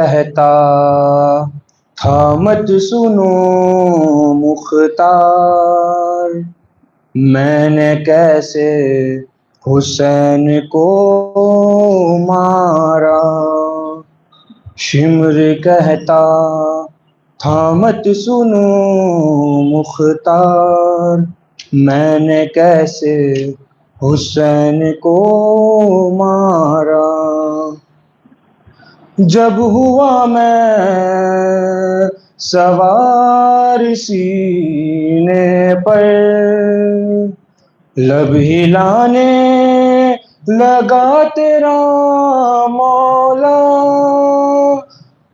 کہتا تھا مت سنو مختار، میں نے کیسے حسین کو مارا۔ شمر کہتا تھا مت سنو مختار، میں نے کیسے حسین کو مارا۔ جب ہوا میں سوار سینے پر، لب ہلانے لگا تیرا مولا،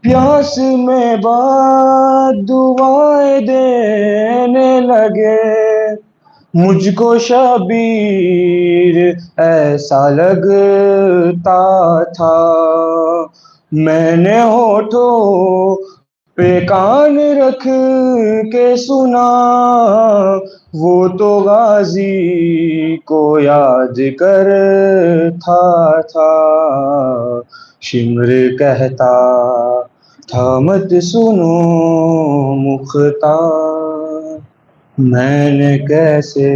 پیاس میں بد دعائیں دینے لگے، مجھ کو شبیر ایسا لگتا تھا، میں نے ہونٹوں پہ کان رکھ کے سنا، وہ تو غازی کو یاد کرتا تھا۔ شمر کہتا تھا مت سنو مختار، میں نے کیسے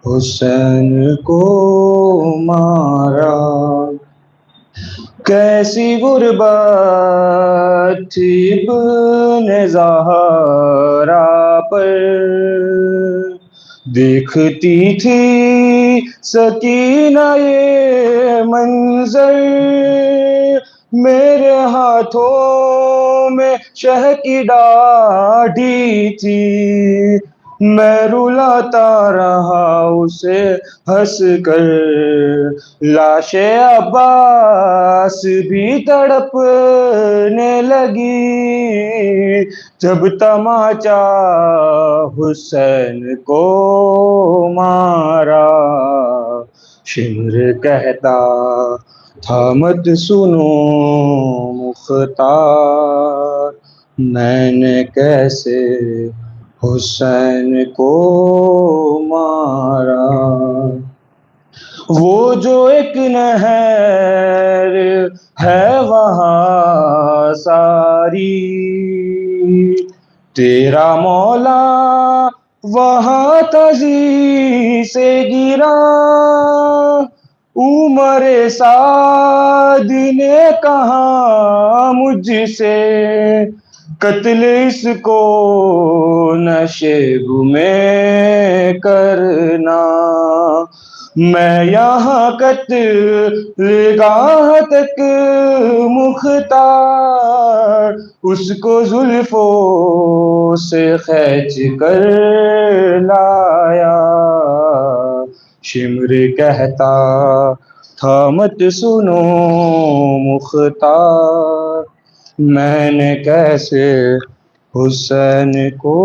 حسین کو مارا۔ کیسی غربت تھی ابن زہرا پر، دیکھتی تھی سکینہ یہ منظر، میرے ہاتھوں میں شہ کی ڈاڑھی تھی، میں رلاتا رہا اسے ہنس کر، لاش عباس بھی تڑپنے لگی، جب تماچا حسین کو مارا۔ شمر کہتا تھا مت سنو مختار، میں نے کیسے حسین کو مارا۔ وہ جو ایک نہر ہے وہاں ساری، تیرا مولا وہاں تجی سے گرا، عمر سعد نے کہا مجھ سے، قتل اس کو نشیب میں کرنا، میں یہاں قتل گاہ تک مختار، اس کو زلفوں سے کھینچ کر لایا۔ شمر کہتا تھا مت سنو مختار، میں نے کیسے حسین کو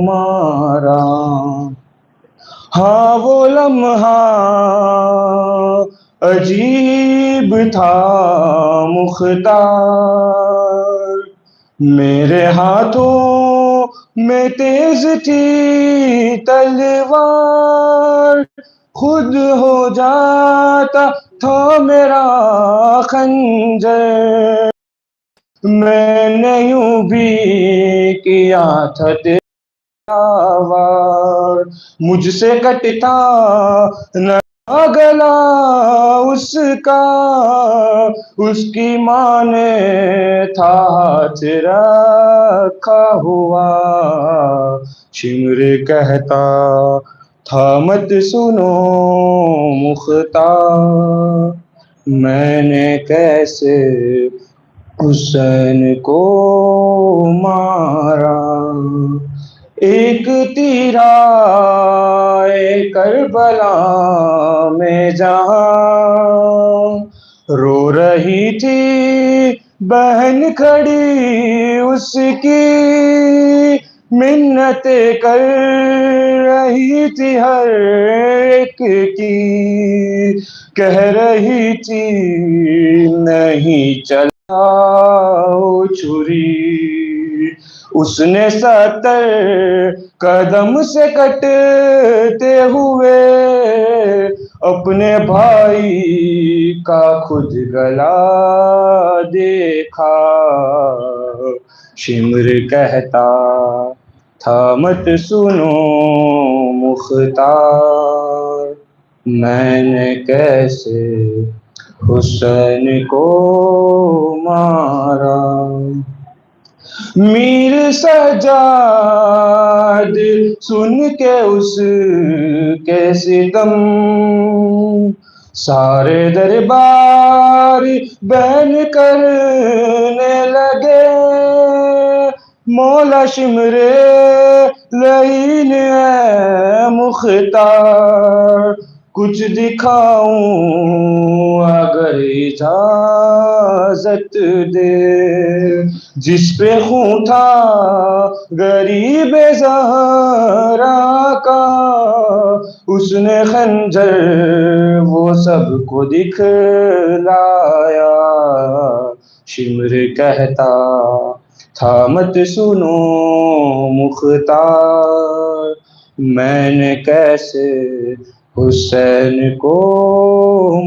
مارا۔ ہاں وہ لمحہ عجیب تھا مختار، میرے ہاتھوں میں تیز تھی تلوار، خود ہو جاتا تھا میرا خنجر، میں نے یوں بھی کیا تھا وار، مجھ سے کٹتا نہ گلا اس کا، اس کی ماں نے تھا ہاتھ رکھا ہوا۔ شمر کہتا تھا مت سنو مختار، میں نے کیسے حسین کو مارا۔ ایک تیرا کربلا میں جہاں رو رہی تھی بہن کھڑی، اس کی منتیں کر رہی تھی ہر ایک کی، کہہ رہی تھی نہیں چلاؤ چھری، اس نے 70 قدم سے کٹتے ہوئے اپنے بھائی کا خود گلا دیکھا، شمر کہتا تھا مت سنو مختار، میں نے کیسے حسین کو مارا۔ میر سجاد سن کے اس کے ستم، سارے دربار بین کرنے لگے، مولا شمر لعین ہے مختار، کچھ دکھاؤں اگر اجازت دے، جس پہ خون تھا غریب زہرا کا، اس نے خنجر وہ سب کو دکھلایا، شمر کہتا تھا مت سنو مختار، میں نے کیسے حسین کو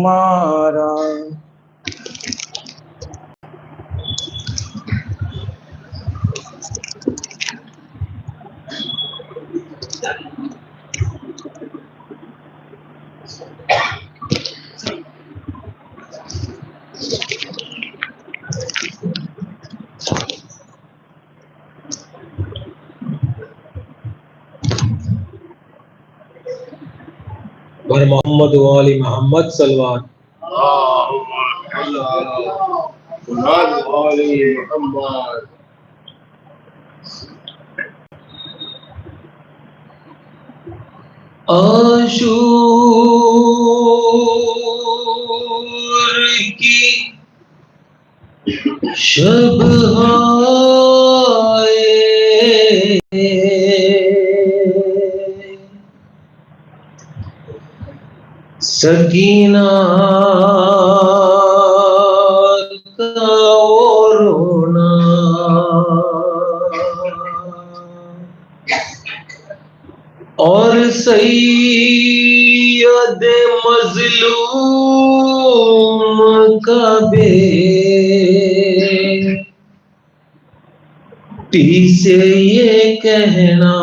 مارا۔ بر محمد و آل محمد صلوات۔ عاشور کی شب سکینہ کا رونا، اور سید مظلوم کا بیٹی سے یہ کہنا،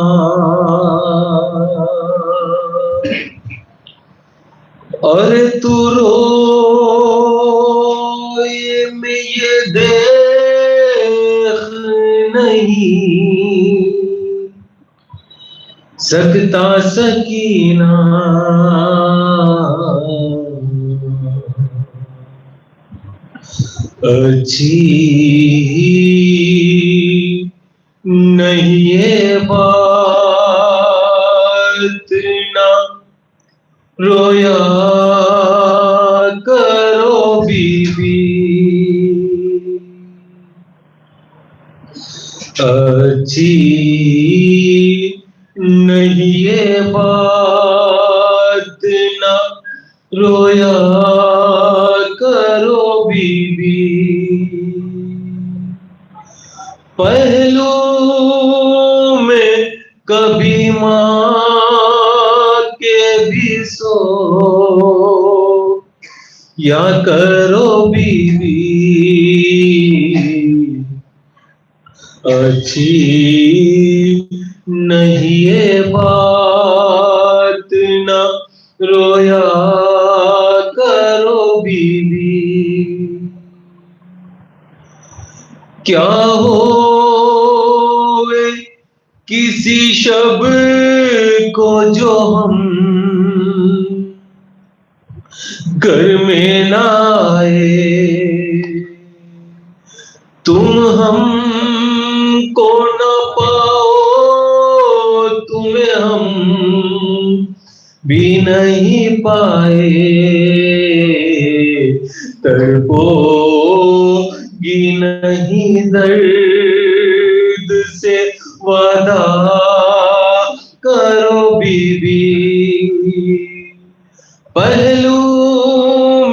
اور تو روئے میں یہ دیکھ نہیں سکتا سکینہ، اچھی نہیں یہ بات نہ رویا کرو بی بی، اچھی نہیں یہ بات نہ رویا کرو بی بی، پہلو میں کبھی ماں کے بھی سو یا کرو بی بی، اچھی نہیں یہ بات نہ رویا کرو بی بی، کیا ہوئے کسی شب کو جو ہم گھر میں نہ آئے، تم ہم کو نہ پاؤ تمہیں ہم بھی نہیں پائے، تڑپو گی نہیں درد سے وعدہ کرو بی بی، پہلو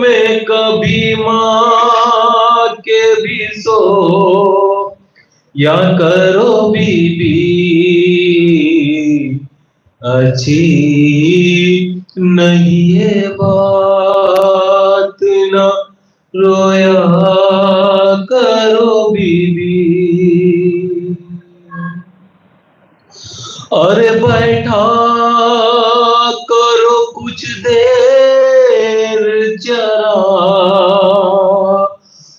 میں کبھی ماں کے بھی سو یا کرو بی بی، اچھی نہیں یہ بات نہ رویا کرو بی بی، اور بیٹھا کرو کچھ دیر چرا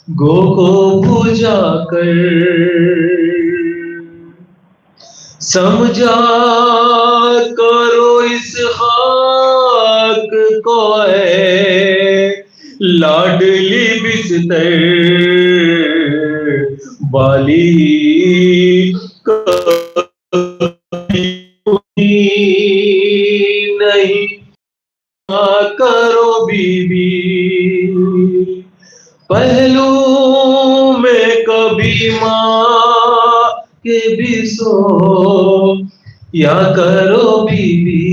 گو کو بجھا کر، سمجھا کرو اس خاک کو ہے لاڈلی بستر بالی کبھی نہیں کرو بی بی، پہلو میں کبھی ماں کے بھی سو یا کرو بی بی،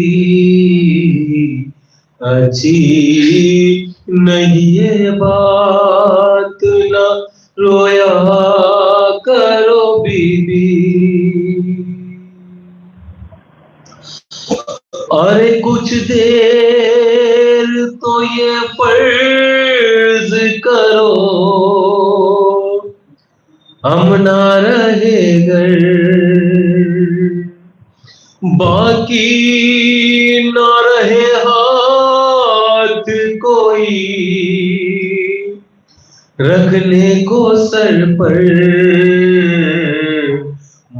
اچھی نہیں یہ بات نہ رویا کرو بی بی، اور کچھ دیر تو یہ فرض کرو ہم نہ رہے گر، باقی نہ رہے ہاتھ کوئی رکھنے کو سر پر،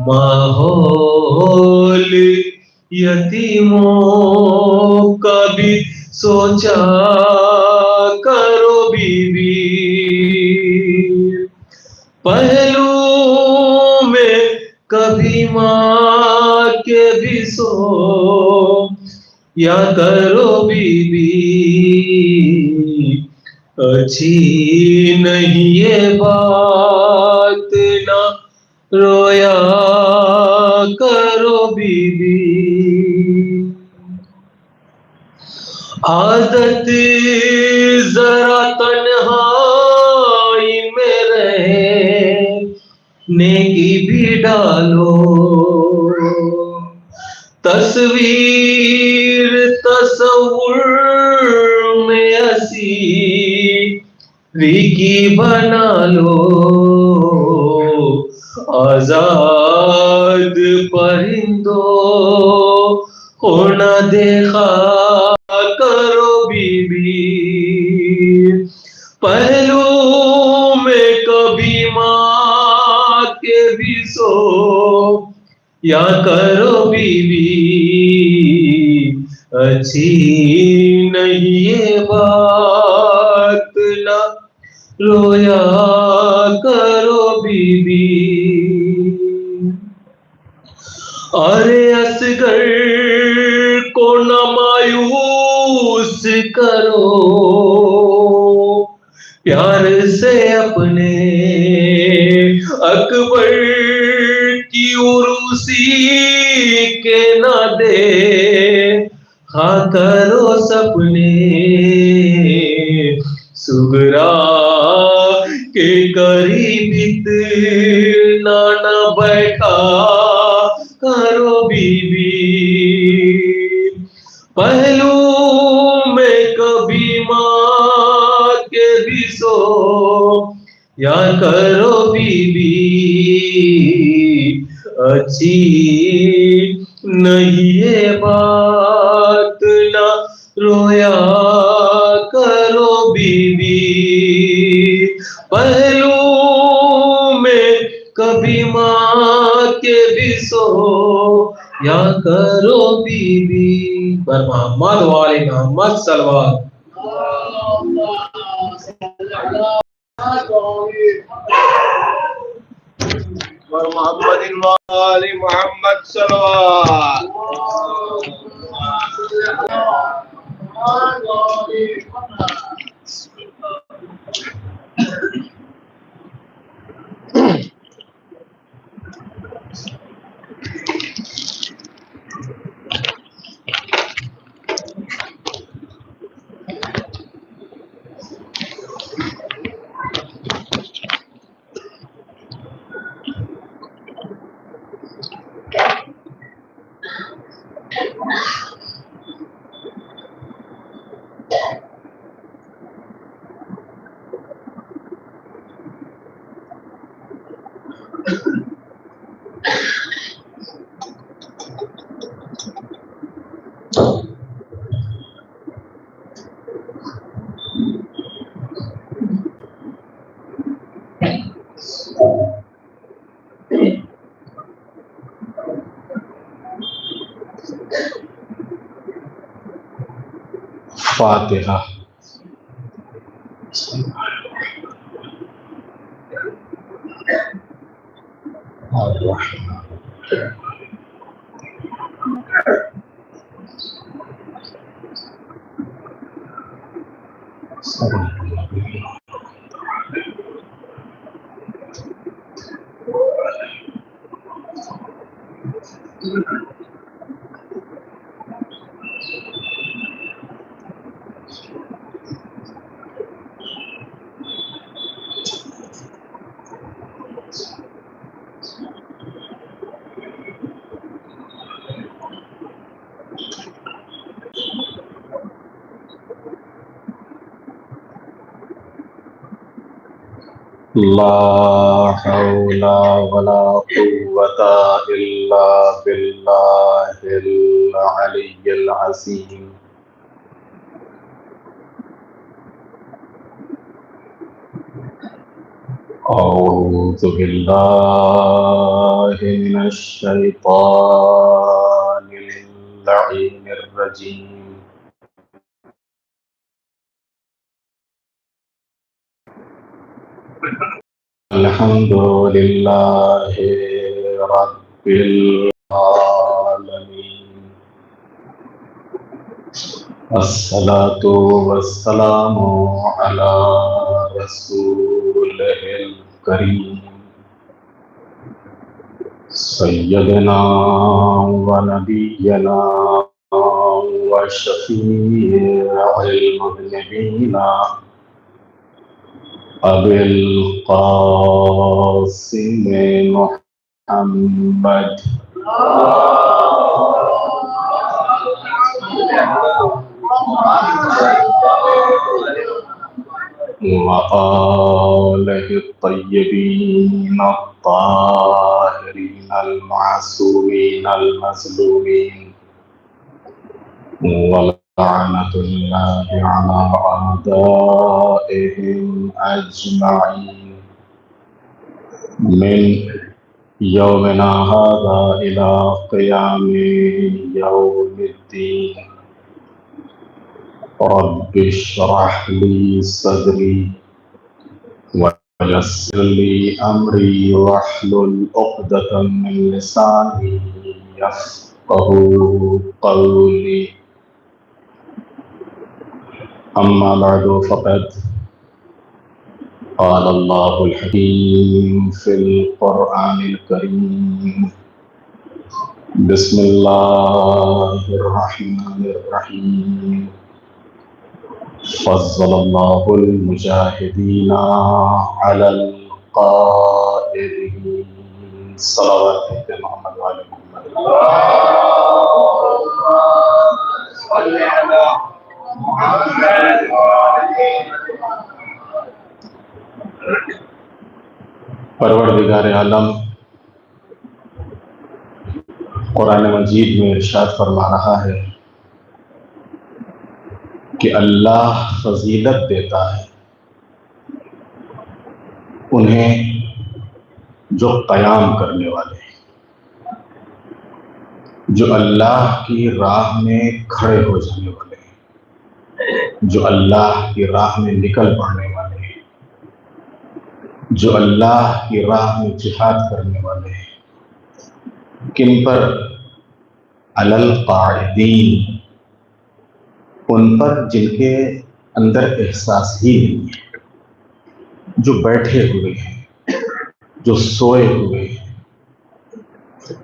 ماحول یتیموں کا بھی سوچا کرو بی بی، پہلو میں کبھی ماں کے بھی سو یا کرو بی بی، اچھی نہیں یہ بات نہ رویا کرو بی بی، عادت ذرا تنہائی میں رہنے کی بھی ڈالو، تصویر تصور میں اسیری کی بنا لو، آزاد پرندوں کو نہ دیکھا کرو بی بی، پہلو میں کبھی ماں کے بھی سو یا کرو بی بی، اچھی نہیں یہ بات نہ رویا کرو بی بی، ارے اصغر کو نہ مایوس کرو پیار سے اپنے، اکبر کی عروسی کے نہ دے ہاں کرو سپنے، سغرا کے قریب اتنا نہ بیٹھا کرو بی بی، پہلو میں کبھی ماں کے بھی سو یا کرو بی بی، اچھی نہیں یہ بات نہ رویا کرو بی بی، پہلو میں کبھی ماں کے بھی سو یا کرو بی بی، بر محمد وآل محمد صلوات، بر محمد وآل محمد صلوات. فاتحہ۔ لا حول ولا قوة إلا بالله العلي العظيم۔ أعوذ بالله من الشيطان اللعين الرجيم۔ الحمد لله رب العالمين، الصلاة والسلام على رسوله الكريم سيدنا ونبينا وشفيع المذنبين أبي القاسم محمد وآله الطيبين الطاهرين المعصومين المظلومين، ولعنة الله على أعدائهم أجمعين من يومنا هذا إلى قيام يوم الدين۔ رب اشرح لي صدري ويسر لي أمري واحلل عقدة من لساني يفقهوا قولي، أما بعد فقد قال الله الحكيم في القرآن الكريم، بسم الله الرحمن الرحيم، فضل الله المجاهدين على القائدين۔ صلوات محمد وعلى محمد۔ صل على محمد پروردگار عالم قرآن مجید میں ارشاد فرما رہا ہے کہ اللہ فضیلت دیتا ہے انہیں جو قیام کرنے والے ہیں، جو اللہ کی راہ میں کھڑے ہو جانے والے ہیں، جو اللہ کی راہ میں نکل پڑنے والے ہیں، جو اللہ کی راہ میں جہاد کرنے والے ہیں۔ کن پر؟ علی القاعدین، ان پر جن کے اندر احساس ہی نہیں ہے، جو بیٹھے ہوئے ہیں، جو سوئے ہوئے ہیں،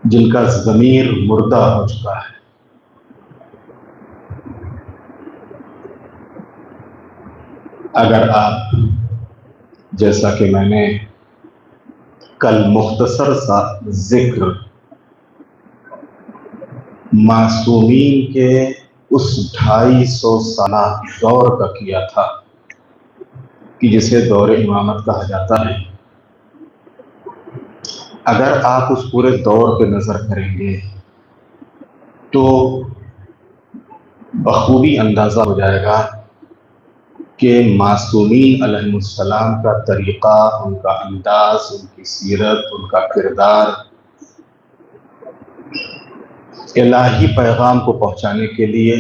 جن کا ضمیر مردہ ہو چکا ہے۔ اگر آپ، جیسا کہ میں نے کل مختصر سا ذکر معصومین کے اس 250 سالہ دور کا کیا تھا کہ جسے دور امامت کہا جاتا ہے، اگر آپ اس پورے دور پہ نظر کریں گے تو بخوبی اندازہ ہو جائے گا کہ معصومین علیہ السلام کا طریقہ، ان کا انداز، ان کی سیرت، ان کا کردار الہی پیغام کو پہنچانے کے لیے،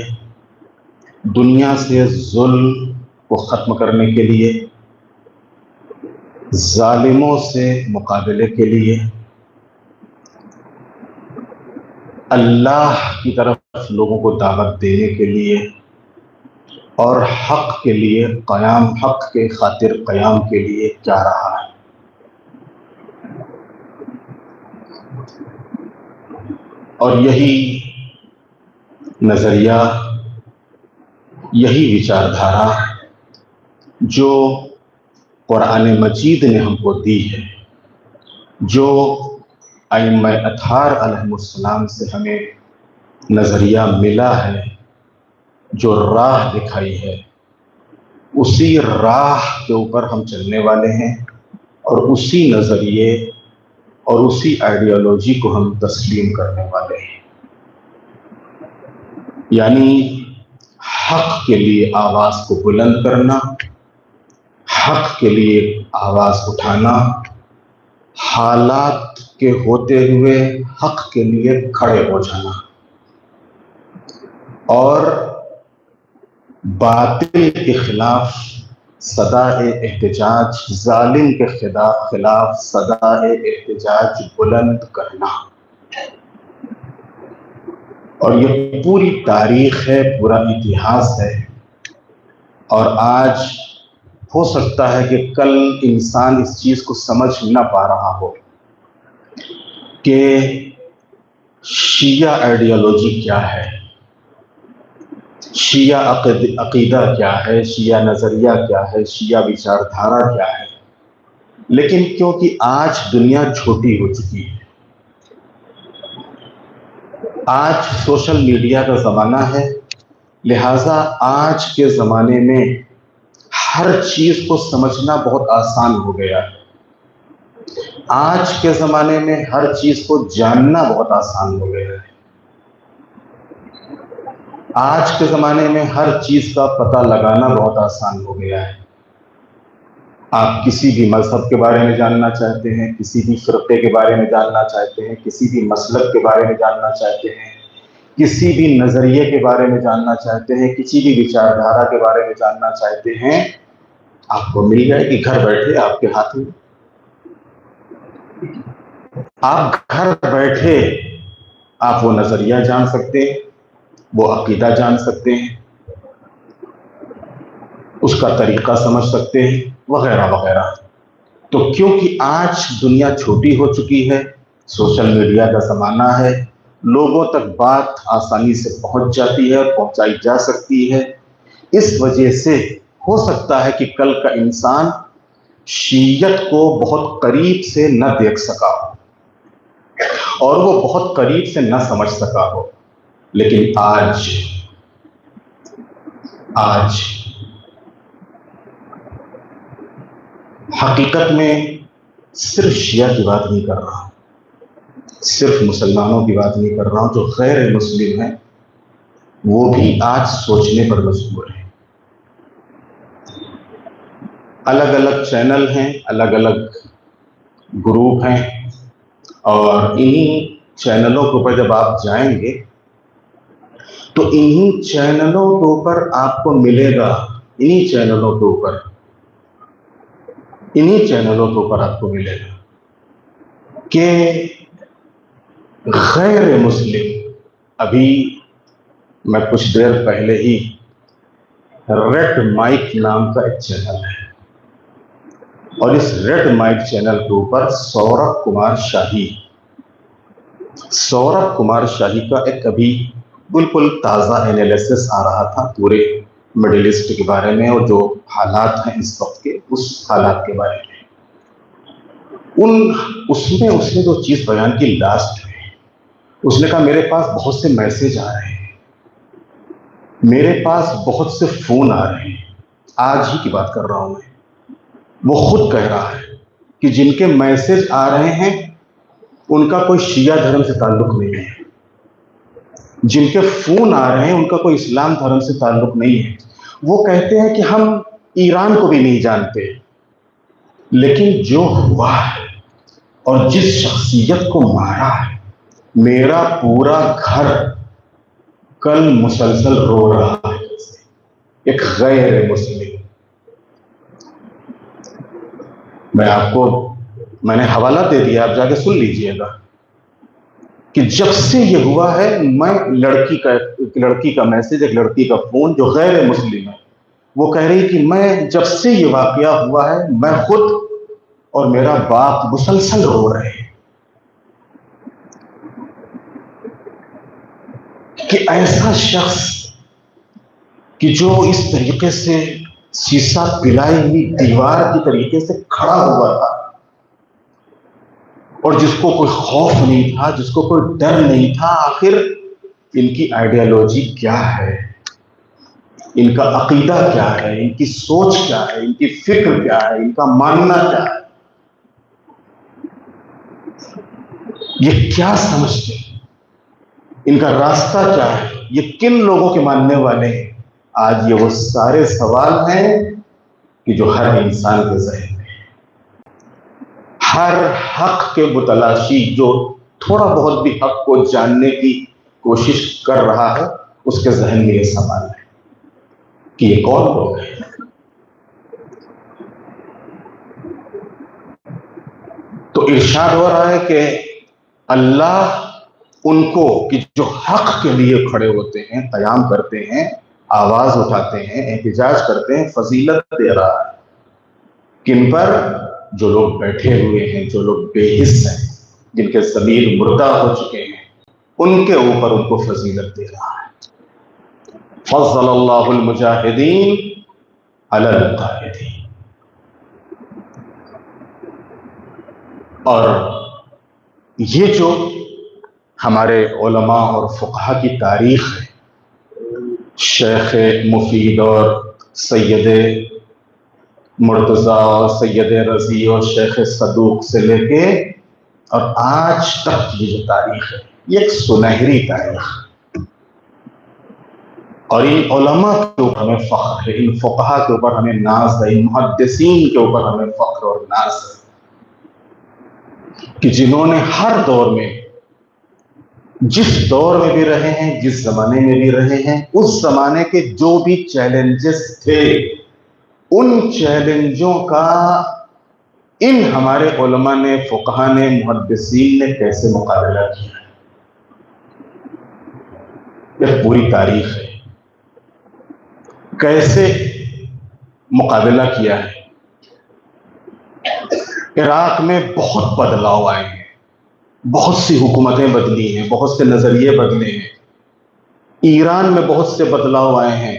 دنیا سے ظلم کو ختم کرنے کے لیے، ظالموں سے مقابلے کے لیے، اللہ کی طرف لوگوں کو دعوت دینے کے لیے اور حق کے لیے قیام، حق کے خاطر قیام کے لیے جا رہا ہے۔ اور یہی نظریہ، یہی وچاردھارا جو قرآن مجید نے ہم کو دی ہے، جو ائمہ اطہار علیہ السلام سے ہمیں نظریہ ملا ہے، جو راہ دکھائی ہے، اسی راہ کے اوپر ہم چلنے والے ہیں اور اسی نظریے اور اسی آئیڈیالوجی کو ہم تسلیم کرنے والے ہیں۔ یعنی حق کے لیے آواز کو بلند کرنا، حق کے لیے آواز اٹھانا، حالات کے ہوتے ہوئے حق کے لیے کھڑے ہو جانا، اور باطل کے خلاف صدائے احتجاج، ظالم کے خلاف صدائے احتجاج بلند کرنا۔ اور یہ پوری تاریخ ہے، پورا اتہاس ہے، اور آج ہو سکتا ہے کہ کل انسان اس چیز کو سمجھ نہ پا رہا ہو کہ شیعہ آئیڈیالوجی کیا ہے، شیعہ عقیدہ کیا ہے، شیعہ نظریہ کیا ہے، شیعہ وچاردھارا کیا ہے۔ لیکن کیونکہ آج دنیا چھوٹی ہو چکی ہے، آج سوشل میڈیا کا زمانہ ہے، لہٰذا آج کے زمانے میں ہر چیز کو سمجھنا بہت آسان ہو گیا ہے، آج کے زمانے میں ہر چیز کو جاننا بہت آسان ہو گیا ہے، آج کے زمانے میں ہر چیز کا پتہ لگانا بہت آسان ہو گیا ہے۔ آپ کسی بھی مذہب کے بارے میں جاننا چاہتے ہیں، کسی بھی فرقے کے بارے میں جاننا چاہتے ہیں، کسی بھی مسلک کے بارے میں جاننا چاہتے ہیں، کسی بھی نظریے کے بارے میں جاننا چاہتے ہیں، کسی بھی وچاردھارا کے بارے میں جاننا چاہتے ہیں، آپ کو مل جائے گی گھر بیٹھے آپ کے ہاتھ میں۔ آپ گھر بیٹھے آپ وہ نظریہ جان سکتے ہیں، وہ عقیدہ جان سکتے ہیں، اس کا طریقہ سمجھ سکتے ہیں، وغیرہ وغیرہ۔ تو کیونکہ آج دنیا چھوٹی ہو چکی ہے، سوشل میڈیا کا زمانہ ہے، لوگوں تک بات آسانی سے پہنچ جاتی ہے، پہنچائی جا سکتی ہے، اس وجہ سے ہو سکتا ہے کہ کل کا انسان شیعت کو بہت قریب سے نہ دیکھ سکا ہو اور وہ بہت قریب سے نہ سمجھ سکا ہو، لیکن آج حقیقت میں صرف شیعہ کی بات نہیں کر رہا ہوں، صرف مسلمانوں کی بات نہیں کر رہا ہوں، جو غیر مسلم ہیں وہ بھی آج سوچنے پر مجبور ہیں۔ الگ الگ چینل ہیں، الگ الگ گروپ ہیں، اور انہی چینلوں کے اوپر جب آپ جائیں گے تو انہی چینلوں کے اوپر آپ کو ملے گا، انہی چینلوں کے اوپر آپ کو ملے گا کہ غیر مسلم، ابھی میں کچھ دیر پہلے ہی ریڈ مائک نام کا ایک چینل ہے، اور اس ریڈ مائک چینل کے اوپر سوربھ کمار شاہی کا ایک ابھی بالکل تازہ انالیسس آ رہا تھا پورے مڈل ایسٹ کے بارے میں، اور جو حالات ہیں اس وقت کے، اس حالات کے بارے میں۔ اس نے جو چیز بیان کی لاسٹ میں، اس نے کہا میرے پاس بہت سے میسج آ رہے ہیں، میرے پاس بہت سے فون آ رہے ہیں، آج ہی کی بات کر رہا ہوں میں، وہ خود کہہ رہا ہے کہ جن کے میسج آ رہے ہیں ان کا کوئی شیعہ دھرم سے تعلق نہیں ہے، جن کے فون آ رہے ہیں ان کا کوئی اسلام دھرم سے تعلق نہیں ہے. وہ کہتے ہیں کہ ہم ایران کو بھی نہیں جانتے، لیکن جو ہوا ہے اور جس شخصیت کو مارا ہے، میرا پورا گھر کل مسلسل رو رہا ہے. ایک غیر مسلم، میں نے حوالہ دے دیا، آپ جا کے سن لیجئے گا کہ جب سے یہ ہوا ہے، میں لڑکی کا میسج، ایک لڑکی کا فون جو غیر مسلم ہے، وہ کہہ رہی کہ میں جب سے یہ واقعہ ہوا ہے، میں خود اور میرا باپ مسلسل رو رہے ہیں کہ ایسا شخص کہ جو اس طریقے سے سیسا پلائی ہوئی دیوار کی طریقے سے کھڑا ہوا تھا، اور جس کو کوئی خوف نہیں تھا، جس کو کوئی ڈر نہیں تھا. آخر ان کی آئیڈیالوجی کیا ہے، ان کا عقیدہ کیا ہے، ان کی سوچ کیا ہے، ان کی فکر کیا ہے، ان کا ماننا کیا ہے، یہ کیا سمجھتے ہیں، ان کا راستہ کیا ہے، یہ کن لوگوں کے ماننے والے ہیں. آج یہ وہ سارے سوال ہیں کہ جو ہر انسان کے ذہن میں، ہر حق کے متلاشی جو تھوڑا بہت بھی حق کو جاننے کی کوشش کر رہا ہے، اس کے ذہن میں یہ سوال ہے کہ یہ کون لوگ ہیں. تو ارشاد ہو رہا ہے کہ اللہ ان کو کہ جو حق کے لیے کھڑے ہوتے ہیں، قیام کرتے ہیں، آواز اٹھاتے ہیں، احتجاج کرتے ہیں، فضیلت دے رہا ہے. کن پر؟ جو لوگ بیٹھے ہوئے ہیں، جو لوگ بے حس ہیں، جن کے ضمیر مردہ ہو چکے ہیں، ان کے اوپر ان کو فضیلت دے رہا ہے. فضل اللہ المجاہدین علی القاعدین. اور یہ جو ہمارے علماء اور فقہا کی تاریخ ہے، شیخ مفید اور سید مرتضیٰ اور سید رضی اور شیخ صدوق سے لے کے اور آج تک یہ جو تاریخ ہے، یہ ایک سنہری تاریخ ہے. اور ان علماء کے اوپر ہمیں فخر ہے، ان فقہا کے اوپر ہمیں ناز ہے، ان محدثین کے اوپر ہمیں فخر اور ناز ہے کہ جنہوں نے ہر دور میں، جس دور میں بھی رہے ہیں، جس زمانے میں بھی رہے ہیں، اس زمانے کے جو بھی چیلنجز تھے، ان چیلنجوں کا ان ہمارے علماء نے، فقہا نے، محدثین نے کیسے مقابلہ کیا ہے. یہ پوری تاریخ ہے، کیسے مقابلہ کیا ہے. عراق میں بہت بدلاؤ آئے ہیں، بہت سی حکومتیں بدلی ہیں، بہت سے نظریے بدلے ہیں. ایران میں بہت سے بدلاؤ آئے ہیں.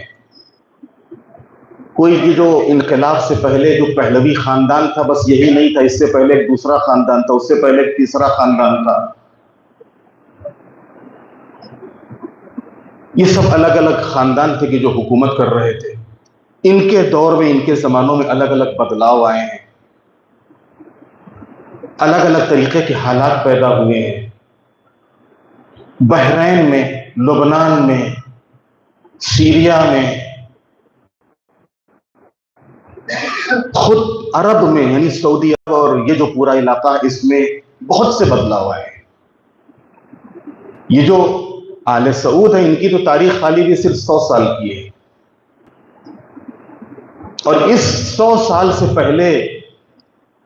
کوئی بھی جو انقلاب سے پہلے جو پہلوی خاندان تھا، بس یہی نہیں تھا، اس سے پہلے ایک دوسرا خاندان تھا، اس سے پہلے ایک تیسرا خاندان تھا. یہ سب الگ الگ خاندان تھے کہ جو حکومت کر رہے تھے. ان کے دور میں، ان کے زمانوں میں الگ الگ بدلاؤ آئے ہیں، الگ الگ طریقے کے حالات پیدا ہوئے ہیں. بحرین میں، لبنان میں، سیریا میں، خود عرب میں یعنی سعودی عرب اور یہ جو پورا علاقہ، اس میں بہت سے بدلاؤ آئے ہیں. یہ جو آل سعود ہے، ان کی تو تاریخ خالی بھی صرف 100 سال کی ہے، اور اس 100 سال سے پہلے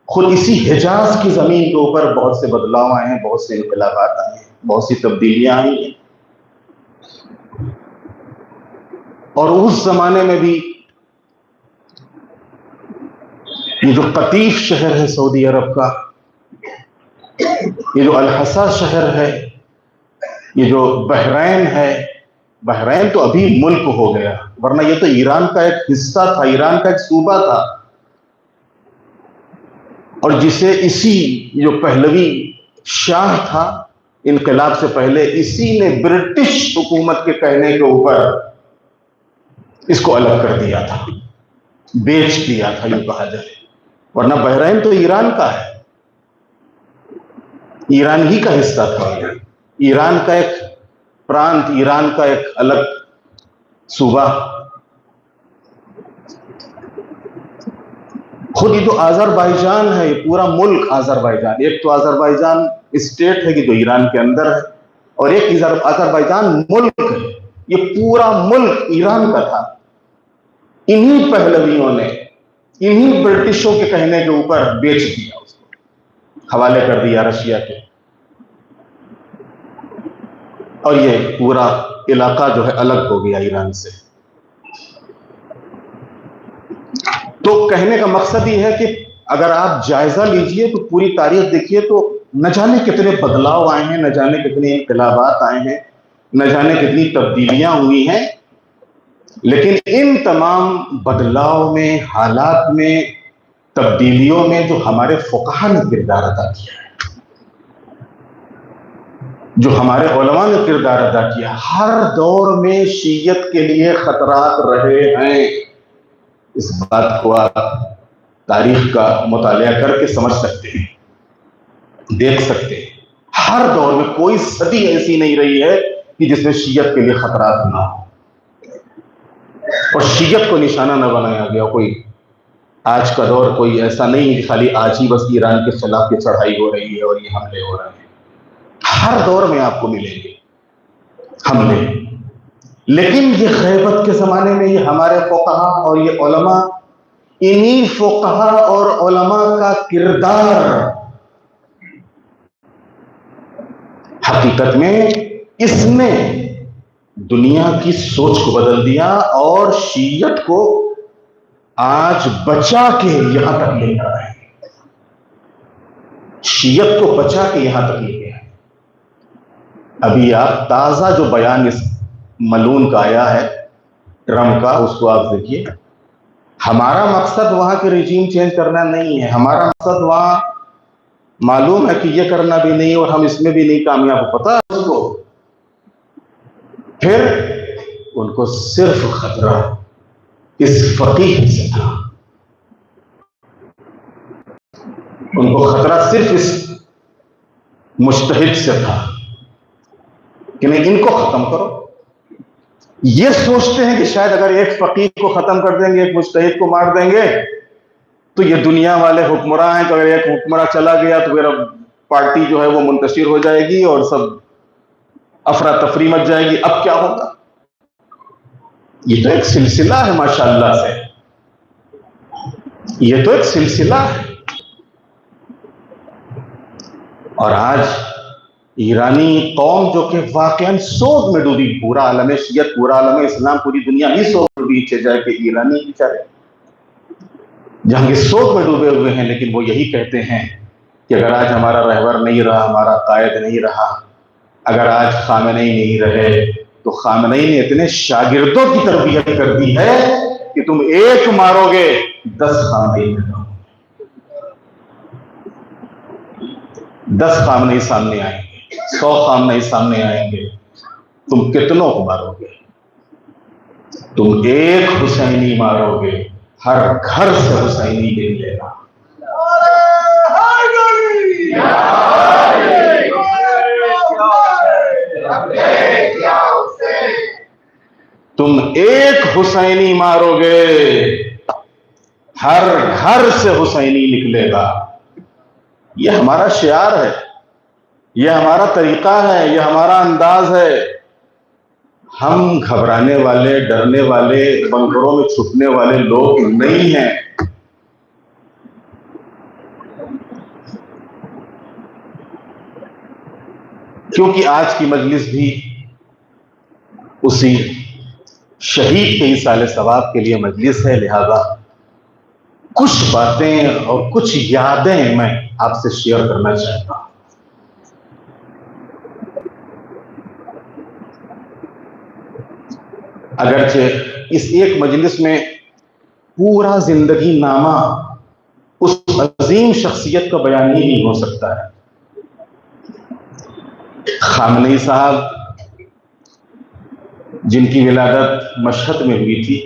خود اسی حجاز کی زمین کے اوپر بہت سے بدلاؤ آئے ہیں، بہت سے انقلابات آئے ہیں، بہت سی تبدیلیاں آئی ہیں. اور اس زمانے میں بھی یہ جو قطیف شہر ہے سعودی عرب کا، یہ جو الحسا شہر ہے، یہ جو بحرین ہے، بحرین تو ابھی ملک ہو گیا، ورنہ یہ تو ایران کا ایک حصہ تھا، ایران کا ایک صوبہ تھا. اور جسے اسی جو پہلوی شاہ تھا انقلاب سے پہلے، اسی نے برٹش حکومت کے کہنے کے اوپر اس کو الگ کر دیا تھا، بیچ دیا تھا، یوں کہا جائے. ورنہ بحرین تو ایران کا ہے. ایران ہی کا حصہ تھا، ایران کا ایک پرانت، ایران کا ایک الگ صوبہ. خود یہ تو آذربائیجان ہے، یہ پورا ملک آذربائیجان. ایک تو آذربائیجان اسٹیٹ ہے کہ جو ایران کے اندر ہے، اور ایک آذربائیجان ملک ہے. یہ پورا ملک ایران کا تھا. انہی پہلویوں نے انہی برٹشوں کے کہنے کے اوپر بیچ دیا، اس کو حوالے کر دیا رشیا کے. اور یہ پورا علاقہ جو ہے الگ ہو گیا ایران سے. تو کہنے کا مقصد یہ ہے کہ اگر آپ جائزہ لیجئے تو پوری تاریخ دیکھیے تو نہ جانے کتنے بدلاؤ آئے ہیں، نہ جانے کتنے انقلابات آئے ہیں، نہ جانے کتنی تبدیلیاں ہوئی ہیں. لیکن ان تمام بدلاؤ میں، حالات میں، تبدیلیوں میں جو ہمارے فقہا نے کردار ادا کیا ہے، جو ہمارے علماء نے کردار ادا کیا، ہر دور میں شیعت کے لیے خطرات رہے ہیں. اس بات کو آپ تاریخ کا مطالعہ کر کے سمجھ سکتے ہیں، دیکھ سکتے ہیں. ہر دور میں کوئی صدی ایسی نہیں رہی ہے کہ جس میں شیعت کے لیے خطرات نہ ہو اور شیعت کو نشانہ نہ بنایا گیا. کوئی آج کا دور کوئی ایسا نہیں ہے کہ خالی آج ہی بس ایران کے خلاف یہ چڑھائی ہو رہی ہے اور یہ حملے ہو رہے ہیں. ہر دور میں آپ کو ملیں گے حملے. لیکن یہ غیبت کے زمانے میں یہ ہمارے فقہا اور یہ علماء، انہی فقہا اور علماء کا کردار حقیقت میں اس نے دنیا کی سوچ کو بدل دیا اور شیعت کو آج بچا کے یہاں تک لے کر آئے. شیعت کو بچا کے یہاں تک لے گئے. ابھی آپ تازہ جو بیان اس ملعون کا آیا ہے ٹرمپ کا، اس کو آپ دیکھیے. ہمارا مقصد وہاں کے رجیم چینج کرنا نہیں ہے، ہمارا مقصد وہاں معلوم ہے کہ یہ کرنا بھی نہیں اور ہم اس میں بھی نہیں کامیاب. پتا ہے اس کو. پھر ان کو صرف خطرہ اس فقیہ سے تھا، ان کو خطرہ صرف اس مجتہد سے تھا کہ نہیں ان کو ختم کرو. یہ سوچتے ہیں کہ شاید اگر ایک فقیہ کو ختم کر دیں گے، ایک مجتہد کو مار دیں گے تو یہ دنیا والے حکمراں ہیں، تو اگر ایک حکمراں چلا گیا تو پھر اب پارٹی جو ہے وہ منتشر ہو جائے گی اور سب افراتفری مچ جائے گی. اب کیا ہوگا؟ یہ تو ایک سلسلہ ہے ماشاءاللہ سے، یہ تو ایک سلسلہ ہے. اور آج ایرانی قوم جو کہ واقعاً سوگ میں ڈوبی، پورا عالم شیعت، پورا عالم اسلام، پوری دنیا ہی سوگ میں ڈوبی چلے جائے کہ ایرانی بیچارے جہاں کے سوگ میں ڈوبے ہوئے ہیں. لیکن وہ یہی کہتے ہیں کہ اگر آج ہمارا رہبر نہیں رہا، ہمارا قائد نہیں رہا، اگر آج خامنئی نہیں رہے تو خامنئی نے اتنے شاگردوں کی تربیت کر دی ہے کہ تم ایک مارو گے 10 خامنئی میں رہو، 10 خامنئی سامنے آئیں گے، 100 خامنئی سامنے آئیں گے، تم کتنوں کو مارو گے؟ تم ایک حسینی مارو گے، ہر گھر سے حسینی لے لے گا. تم ایک حسینی مارو گے، ہر گھر سے حسینی نکلے گا. یہ ہمارا شعار ہے، یہ ہمارا طریقہ ہے، یہ ہمارا انداز ہے. ہم گھبرانے والے، ڈرنے والے، بنکروں میں چھپنے والے لوگ نہیں ہیں. کیونکہ آج کی مجلس بھی اسی شہید کے ایصال ثواب کے لیے مجلس ہے، لہذا کچھ باتیں اور کچھ یادیں میں آپ سے شیئر کرنا چاہتا ہوں. اگرچہ اس ایک مجلس میں پورا زندگی نامہ اس عظیم شخصیت کا بیان ہی نہیں ہو سکتا ہے. خامنئی صاحب جن کی ولادت مشہد میں ہوئی تھی،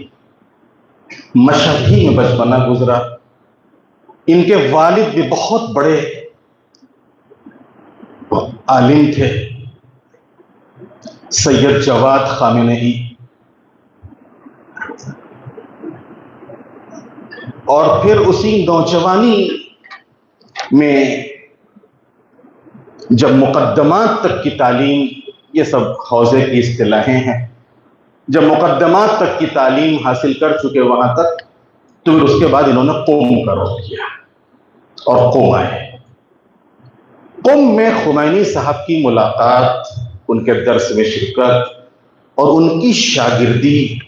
مشہد ہی میں بچپنا گزرا. ان کے والد بھی بہت بڑے عالم تھے سید جواد خامنئی، اور پھر اسی نوجوانی میں جب مقدمات تک کی تعلیم، یہ سب حوزے کی اصطلاحیں ہیں، جب مقدمات تک کی تعلیم حاصل کر چکے وہاں تک، تو پھر اس کے بعد انہوں نے قم کا رخ کیا اور قم آئے۔ قم میں خمینی صاحب کی ملاقات، ان کے درس میں شرکت اور ان کی شاگردی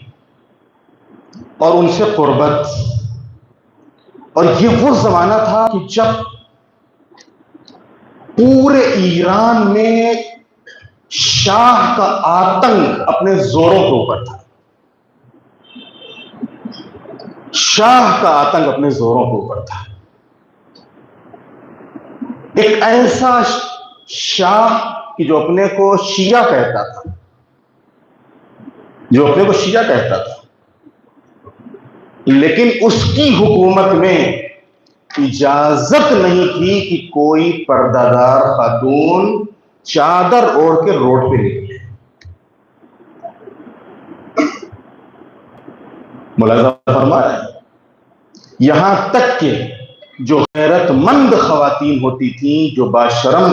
اور ان سے قربت، اور یہ وہ زمانہ تھا کہ جب پورے ایران میں شاہ کا آتنک اپنے زوروں کے اوپر تھا، شاہ کا آتنک اپنے زوروں کے اوپر تھا۔ ایک ایسا شاہ کہ جو اپنے کو شیعہ کہتا تھا، جو اپنے کو شیعہ کہتا تھا، لیکن اس کی حکومت میں اجازت نہیں تھی کہ کوئی پردہ دار خاتون چادر اوڑھ کے روڈ پہ نکلے۔ ملاحظہ فرما رہے ہیں، یہاں تک کہ جو غیرت مند خواتین ہوتی تھیں، جو باشرم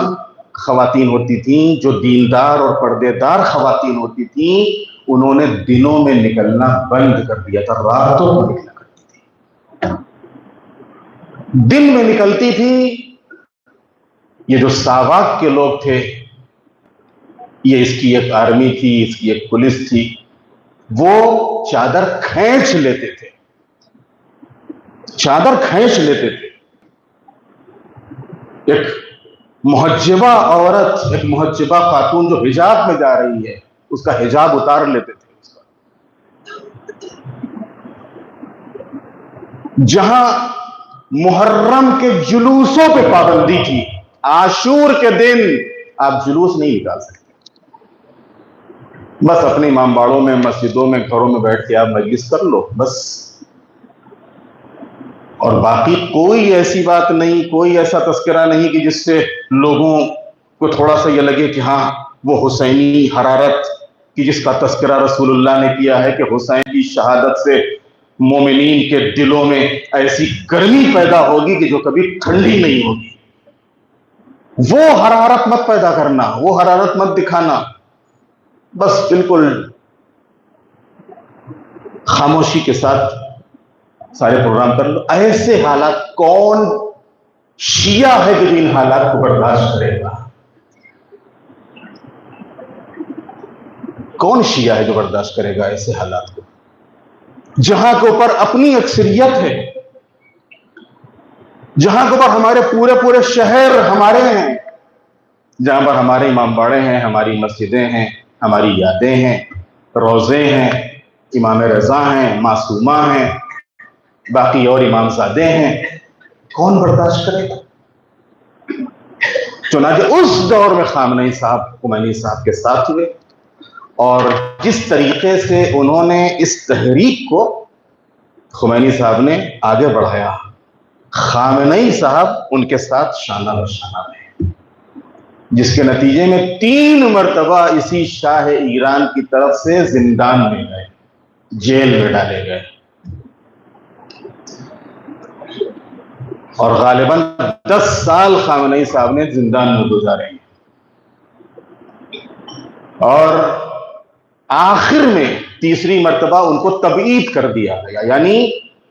خواتین ہوتی تھیں، جو دیندار اور پردے دار خواتین ہوتی تھیں، انہوں نے دنوں میں نکلنا بند کر دیا تھا، راتوں میں نکلا کرتی تھی، دن میں نکلتی تھی۔ یہ جو ساواک کے لوگ تھے، یہ اس کی ایک آرمی تھی، اس کی ایک پولیس تھی، وہ چادر کھینچ لیتے تھے، چادر کھینچ لیتے تھے۔ ایک محجبہ عورت، ایک محجبہ خاتون جو حجاب میں جا رہی ہے، اس کا حجاب اتار لیتے تھے۔ جہاں محرم کے جلوسوں پہ پابندی تھی، عاشور کے دن آپ جلوس نہیں نکال سکتے، بس اپنے امام باڑوں میں، مسجدوں میں، گھروں میں بیٹھ کے آپ مجلس کر لو بس، اور باقی کوئی ایسی بات نہیں، کوئی ایسا تذکرہ نہیں کہ جس سے لوگوں کو تھوڑا سا یہ لگے کہ ہاں وہ حسینی حرارت کی جس کا تذکرہ رسول اللہ نے کیا ہے کہ حسین کی شہادت سے مومنین کے دلوں میں ایسی گرمی پیدا ہوگی کہ جو کبھی ٹھنڈی نہیں ہوگی۔ وہ حرارت مت پیدا کرنا، وہ حرارت مت دکھانا، بس بالکل خاموشی کے ساتھ سارے پروگرام کر لو۔ ایسے حالات، کون شیعہ ہے کہ ان حالات کو برداشت کرے گا؟ کون شیعہ ہے جو برداشت کرے گا ایسے حالات کو؟ جہاں کے اوپر اپنی اکثریت ہے، جہاں کے اوپر ہمارے پورے شہر ہمارے ہیں، جہاں پر ہمارے امام باڑے ہیں، ہماری مسجدیں ہیں، ہماری یادیں ہیں، روزے ہیں، امام رضا ہیں، معصومہ ہیں، باقی اور امام زادے ہیں، کون برداشت کرے گا؟ چنانچہ اس دور میں خامنئی صاحب خمینی صاحب کے ساتھ ہوئے، اور جس طریقے سے انہوں نے اس تحریک کو خمینی صاحب نے آگے بڑھایا، خامنئی صاحب ان کے ساتھ شانہ بشانہ میں، جس کے نتیجے میں 3 مرتبہ اسی شاہ ایران کی طرف سے زندان میں گئے، جیل میں ڈالے گئے، اور غالباً 10 سال خامنئی صاحب نے زندان میں گزارے، اور آخر میں 3ری مرتبہ ان کو تبعید کر دیا گیا، یعنی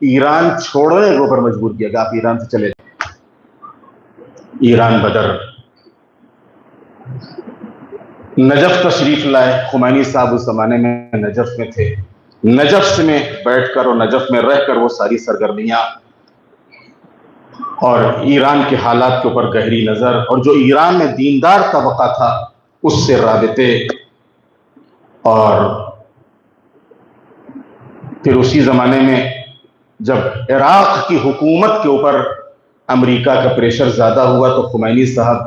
ایران چھوڑنے کے اوپر مجبور کیا گیا، آپ ایران سے چلے جائیں۔ ایران بدر، نجف تشریف لائے خمینی صاحب، اس زمانے میں نجف میں تھے، نجف میں بیٹھ کر اور نجف میں رہ کر وہ ساری سرگرمیاں اور ایران کے حالات کے اوپر گہری نظر، اور جو ایران میں دیندار طبقہ تھا اس سے رابطے، اور پھر اسی زمانے میں جب عراق کی حکومت کے اوپر امریکہ کا پریشر زیادہ ہوا تو خمینی صاحب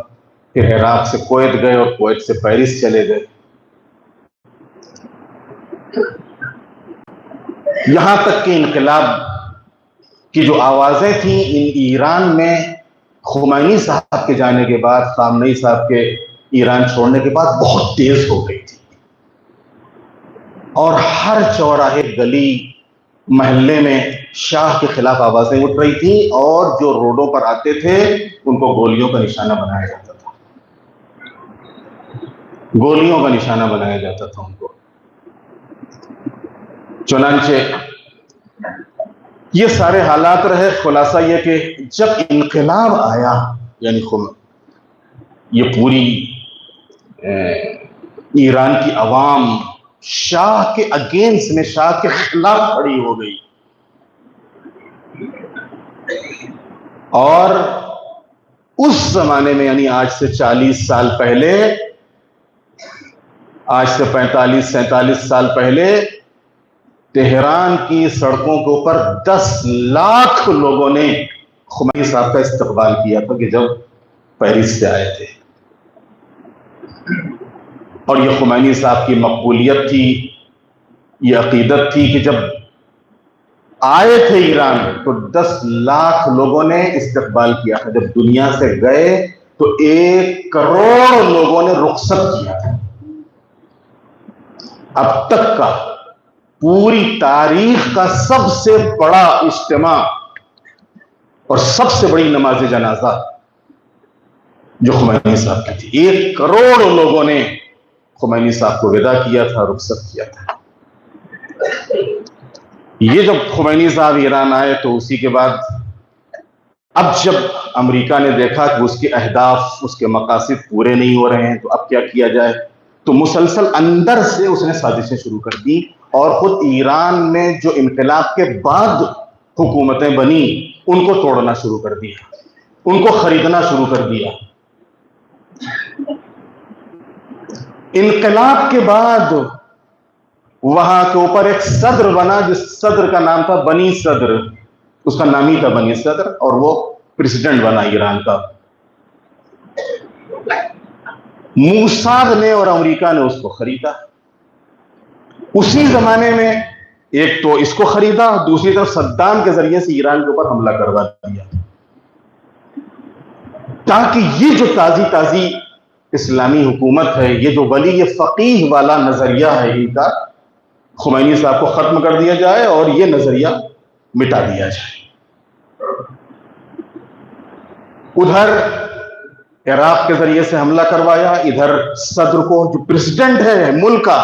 پھر عراق سے کویت گئے اور کویت سے پیرس چلے گئے، یہاں تک کہ انقلاب کی جو آوازیں تھیں ان ایران میں خمینی صاحب کے جانے کے بعد، خامنئی صاحب کے ایران چھوڑنے کے بعد بہت تیز ہو گئی تھی، اور ہر چوراہے گلی محلے میں شاہ کے خلاف آوازیں اٹھ رہی تھیں، اور جو روڈوں پر آتے تھے ان کو گولیوں کا نشانہ بنایا جاتا تھا، گولیوں کا نشانہ بنایا جاتا تھا ان کو۔ چنانچہ یہ سارے حالات رہے۔ خلاصہ یہ کہ جب انقلاب آیا، یعنی یہ پوری ایران کی عوام شاہ کے اگینسٹ میں، شاہ کے خلاف کھڑی ہو گئی، اور اس زمانے میں یعنی آج سے 40 سال پہلے، آج سے 45-47 سال پہلے تہران کی سڑکوں کے اوپر 10 لاکھ لوگوں نے خمینی صاحب کا استقبال کیا تھا کہ جب پیرس سے آئے تھے، اور یہ خمینی صاحب کی مقبولیت تھی، یہ عقیدت تھی کہ جب آئے تھے ایران تو 10 لاکھ لوگوں نے استقبال کیا تھا، جب دنیا سے گئے تو 1 کروڑ لوگوں نے رخصت کیا تھا۔ اب تک کا پوری تاریخ کا سب سے بڑا اجتماع اور سب سے بڑی نماز جنازہ جو خمینی صاحب کی تھی، 1 کروڑ لوگوں نے خمینی صاحب کو وداع کیا تھا، رخصت کیا تھا۔ یہ جب خمینی صاحب ایران آئے تو اسی کے بعد اب جب امریکہ نے دیکھا کہ اس کے اہداف، اس کے مقاصد پورے نہیں ہو رہے ہیں، تو اب کیا کیا جائے، تو مسلسل اندر سے اس نے سازشیں شروع کر دی، اور خود ایران میں جو انقلاب کے بعد حکومتیں بنی ان کو توڑنا شروع کر دیا، ان کو خریدنا شروع کر دیا۔ انقلاب کے بعد وہاں کے اوپر ایک صدر بنا، جس صدر کا نام تھا بنی صدر، اس کا نام ہی تھا بنی صدر، اور وہ پریزیڈنٹ بنا ایران کا۔ موساد نے اور امریکہ نے اس کو خریدا۔ اسی زمانے میں ایک تو اس کو خریدا، دوسری طرف صدام کے ذریعے سے ایران کے اوپر حملہ کروا دیا، تاکہ یہ جو تازی اسلامی حکومت ہے، یہ جو ولی فقیہ والا نظریہ ہے ان کا، خمینی صاحب کو ختم کر دیا جائے اور یہ نظریہ مٹا دیا جائے۔ ادھر عراق کے ذریعے سے حملہ کروایا، ادھر صدر کو، جو پریزیڈنٹ ہے ملک کا،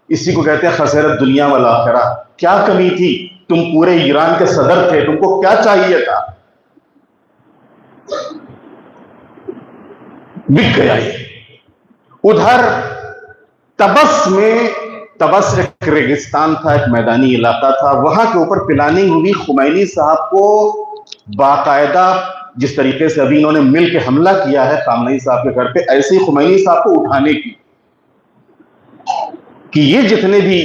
اسی کو کہتے ہیں خسرت دنیا والآخرہ۔ کیا کمی تھی؟ تم پورے ایران کے صدر تھے، تم کو کیا چاہیے تھا؟ بک گیا یہ۔ ادھر تبس ایک ریگستان تھا، ایک میدانی علاقہ تھا، وہاں کے اوپر پلاننگ ہوئی خمینی صاحب کو باقاعدہ، جس طریقے سے ابھی انہوں نے مل کے حملہ کیا ہے خامنئی صاحب کے گھر پہ، ایسے ہی خمینی صاحب کو اٹھانے کی، کہ یہ جتنے بھی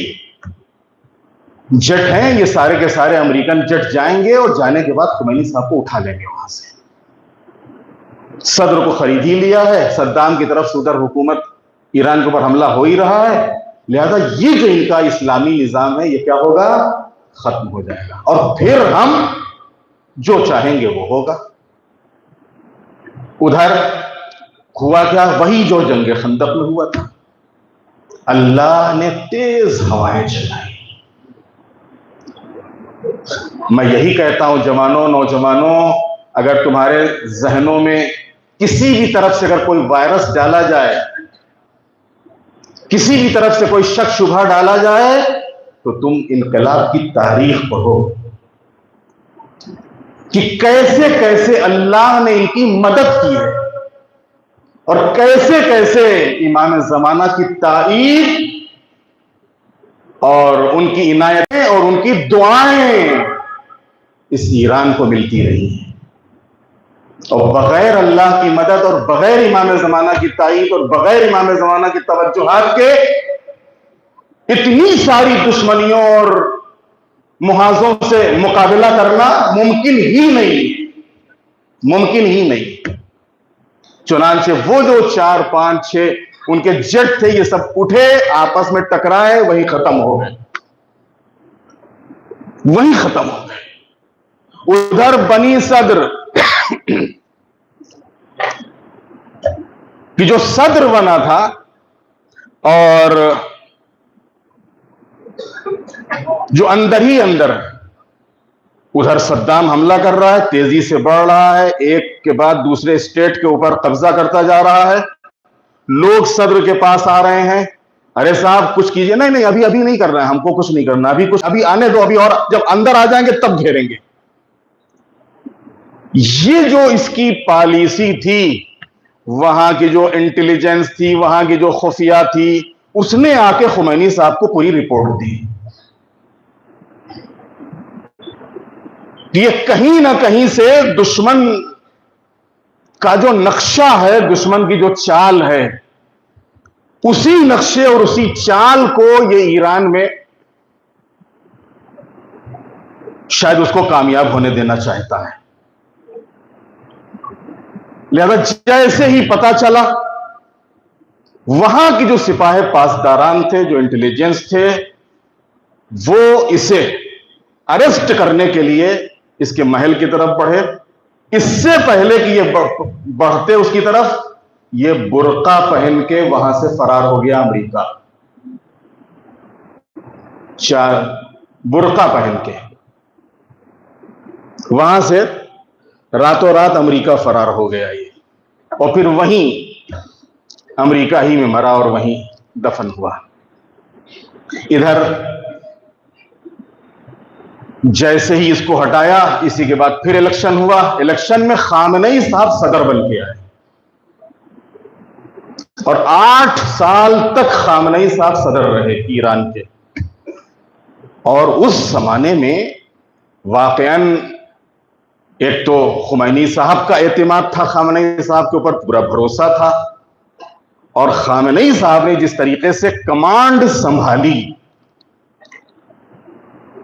جٹ ہیں یہ سارے کے سارے امریکن جٹ جائیں گے، اور جانے کے بعد خمینی صاحب کو اٹھا لیں گے وہاں سے۔ صدر کو خرید ہی لیا ہے، صدام کی طرف سے ادھر حکومت ایران کے اوپر حملہ ہو ہی رہا ہے، لہذا یہ جو ان کا اسلامی نظام ہے یہ کیا ہوگا؟ ختم ہو جائے گا، اور پھر ہم جو چاہیں گے وہ ہوگا۔ ادھر ہوا کیا؟ وہی جو جنگ خندق میں ہوا تھا، اللہ نے تیز ہوائیں چلائی۔ میں یہی کہتا ہوں جوانوں، نوجوانوں، اگر تمہارے ذہنوں میں کسی بھی طرف سے اگر کوئی وائرس ڈالا جائے، کسی بھی طرف سے کوئی شک شبہ ڈالا جائے، تو تم انقلاب کی تاریخ پڑھو کہ کیسے کیسے اللہ نے ان کی مدد کی ہے، اور کیسے کیسے امام زمانہ کی تائید اور ان کی عنایتیں اور ان کی دعائیں اس ایران کو ملتی رہی ہیں۔ اور بغیر اللہ کی مدد اور بغیر امام زمانہ کی تائید اور بغیر امام زمانہ کی توجہات کے اتنی ساری دشمنیوں اور محاذوں سے مقابلہ کرنا ممکن ہی نہیں۔ چنانچہ وہ جو 4 5 6 ان کے جٹ تھے، یہ سب اٹھے، آپس میں ٹکرائے، وہی ختم ہو گئے۔ ادھر بنی صدر کہ جو صدر بنا تھا اور جو اندر ہی اندر ادھر صدام حملہ کر رہا ہے، تیزی سے بڑھ رہا ہے، ایک کے بعد دوسرے اسٹیٹ کے اوپر قبضہ کرتا جا رہا ہے، لوگ صدر کے پاس آ رہے ہیں، ارے صاحب کچھ کیجئے، نہیں ابھی نہیں کر رہے ہیں، ہم کو کچھ نہیں کرنا، ابھی آنے دو، ابھی اور جب اندر آ جائیں گے تب گھیریں گے۔ یہ جو اس کی پالیسی تھی، وہاں کی جو انٹیلیجنس تھی، وہاں کی جو خفیہ تھی، اس نے آ کے خمینی صاحب کو پوری رپورٹ دی۔ یہ کہیں نہ کہیں سے دشمن کا جو نقشہ ہے، دشمن کی جو چال ہے، اسی نقشے اور اسی چال کو یہ ایران میں شاید اس کو کامیاب ہونے دینا چاہتا ہے۔ لہذا جیسے ہی پتا چلا، وہاں کی جو سپاہ پاسداران تھے، جو انٹیلیجنس تھے، وہ اسے اریسٹ کرنے کے لیے اس کے محل کی طرف بڑھے۔ اس سے پہلے کہ یہ بڑھتے اس کی طرف، یہ برقع پہن کے وہاں سے فرار ہو گیا امریکہ، برقع پہن کے وہاں سے راتوں رات امریکہ فرار ہو گیا یہ، اور پھر وہیں امریکہ ہی میں مرا اور وہیں دفن ہوا۔ ادھر جیسے ہی اس کو ہٹایا، اسی کے بعد پھر الیکشن ہوا، الیکشن میں خامنئی صاحب صدر بن کے آئے، اور 8 سال تک خامنئی صاحب صدر رہے ایران کے۔ اور اس زمانے میں واقعاً ایک تو خمینی صاحب کا اعتماد تھا، خامنئی صاحب کے اوپر پورا بھروسہ تھا، اور خامنئی صاحب نے جس طریقے سے کمانڈ سنبھالی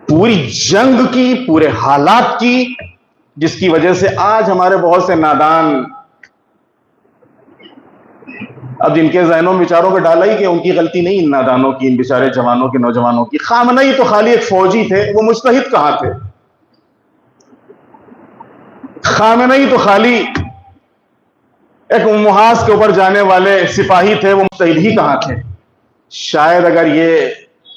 پوری جنگ کی، پورے حالات کی، جس کی وجہ سے آج ہمارے بہت سے نادان، اب جن کے ذہنوں میں بیچاروں کو ڈالا ہی کہ ان کی غلطی نہیں، ان نادانوں کی، ان بیچارے جوانوں کے، نوجوانوں کی، خامنئی تو خالی ایک فوجی تھے، وہ مجتہد کہاں تھے؟ خامنئی تو خالی ایک محاذ کے اوپر جانے والے سپاہی تھے، وہ مجتہد ہی کہاں تھے؟ شاید اگر یہ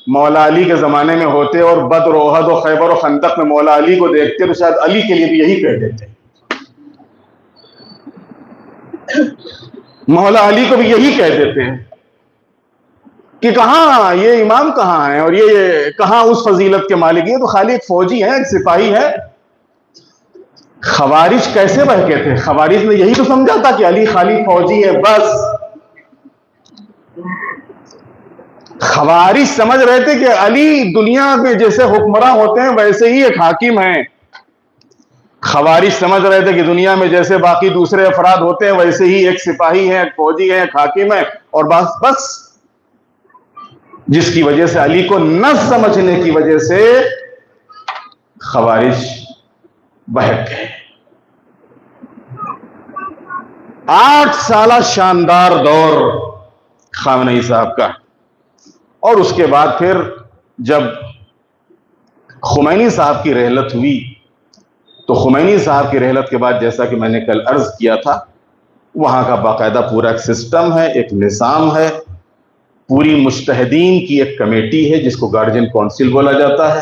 مولا علی کے زمانے میں ہوتے اور بدر و احد و خیبر و خندق میں مولا علی کو دیکھتے تو شاید علی کے لیے بھی یہی کہہ دیتے، مولا علی کو بھی یہی کہہ دیتے ہیں کہ کہاں یہ امام کہاں ہیں، اور یہ کہاں اس فضیلت کے مالک، یہ تو خالی ایک فوجی ہے، ایک سپاہی ہے۔ خوارج کیسے بہکے تھے؟ خوارج نے یہی تو سمجھا تھا کہ علی خالی فوجی ہے بس۔ خوارج سمجھ رہے تھے کہ علی دنیا میں جیسے حکمراں ہوتے ہیں ویسے ہی ایک حاکم ہیں۔ خوارج سمجھ رہے تھے کہ دنیا میں جیسے باقی دوسرے افراد ہوتے ہیں ویسے ہی ایک سپاہی ہے، ایک فوجی ہے، ایک حاکم ہے، اور بس جس کی وجہ سے علی کو نہ سمجھنے کی وجہ سے خوارج بہک گئے۔ 8 سالہ شاندار دور خامنئی صاحب کا، اور اس کے بعد پھر جب خمینی صاحب کی رحلت ہوئی، تو خمینی صاحب کی رحلت کے بعد جیسا کہ میں نے کل عرض کیا تھا، وہاں کا باقاعدہ پورا ایک سسٹم ہے، ایک نظام ہے، پوری مجتہدین کی ایک کمیٹی ہے جس کو گارجین کونسل بولا جاتا ہے،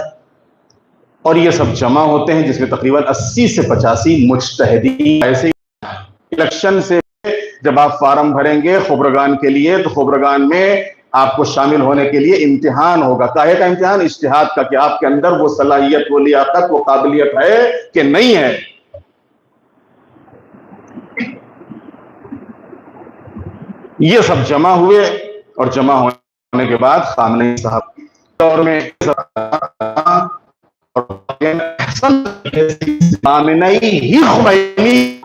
اور یہ سب جمع ہوتے ہیں جس میں تقریباً 80 سے 85 مجتہدین۔ ایسے الیکشن سے جب آپ فارم بھریں گے خبرگان کے لیے، تو خبرگان میں آپ کو شامل ہونے کے لیے امتحان ہوگا۔ کاہے کا امتحان؟ اجتہاد کا، کہ آپ کے اندر وہ صلاحیت، وہ لیاقت، وہ قابلیت ہے کہ نہیں ہے۔ یہ سب جمع ہوئے، اور جمع ہونے کے بعد خامنئی صاحب دور میں خامنئی ہی خمینی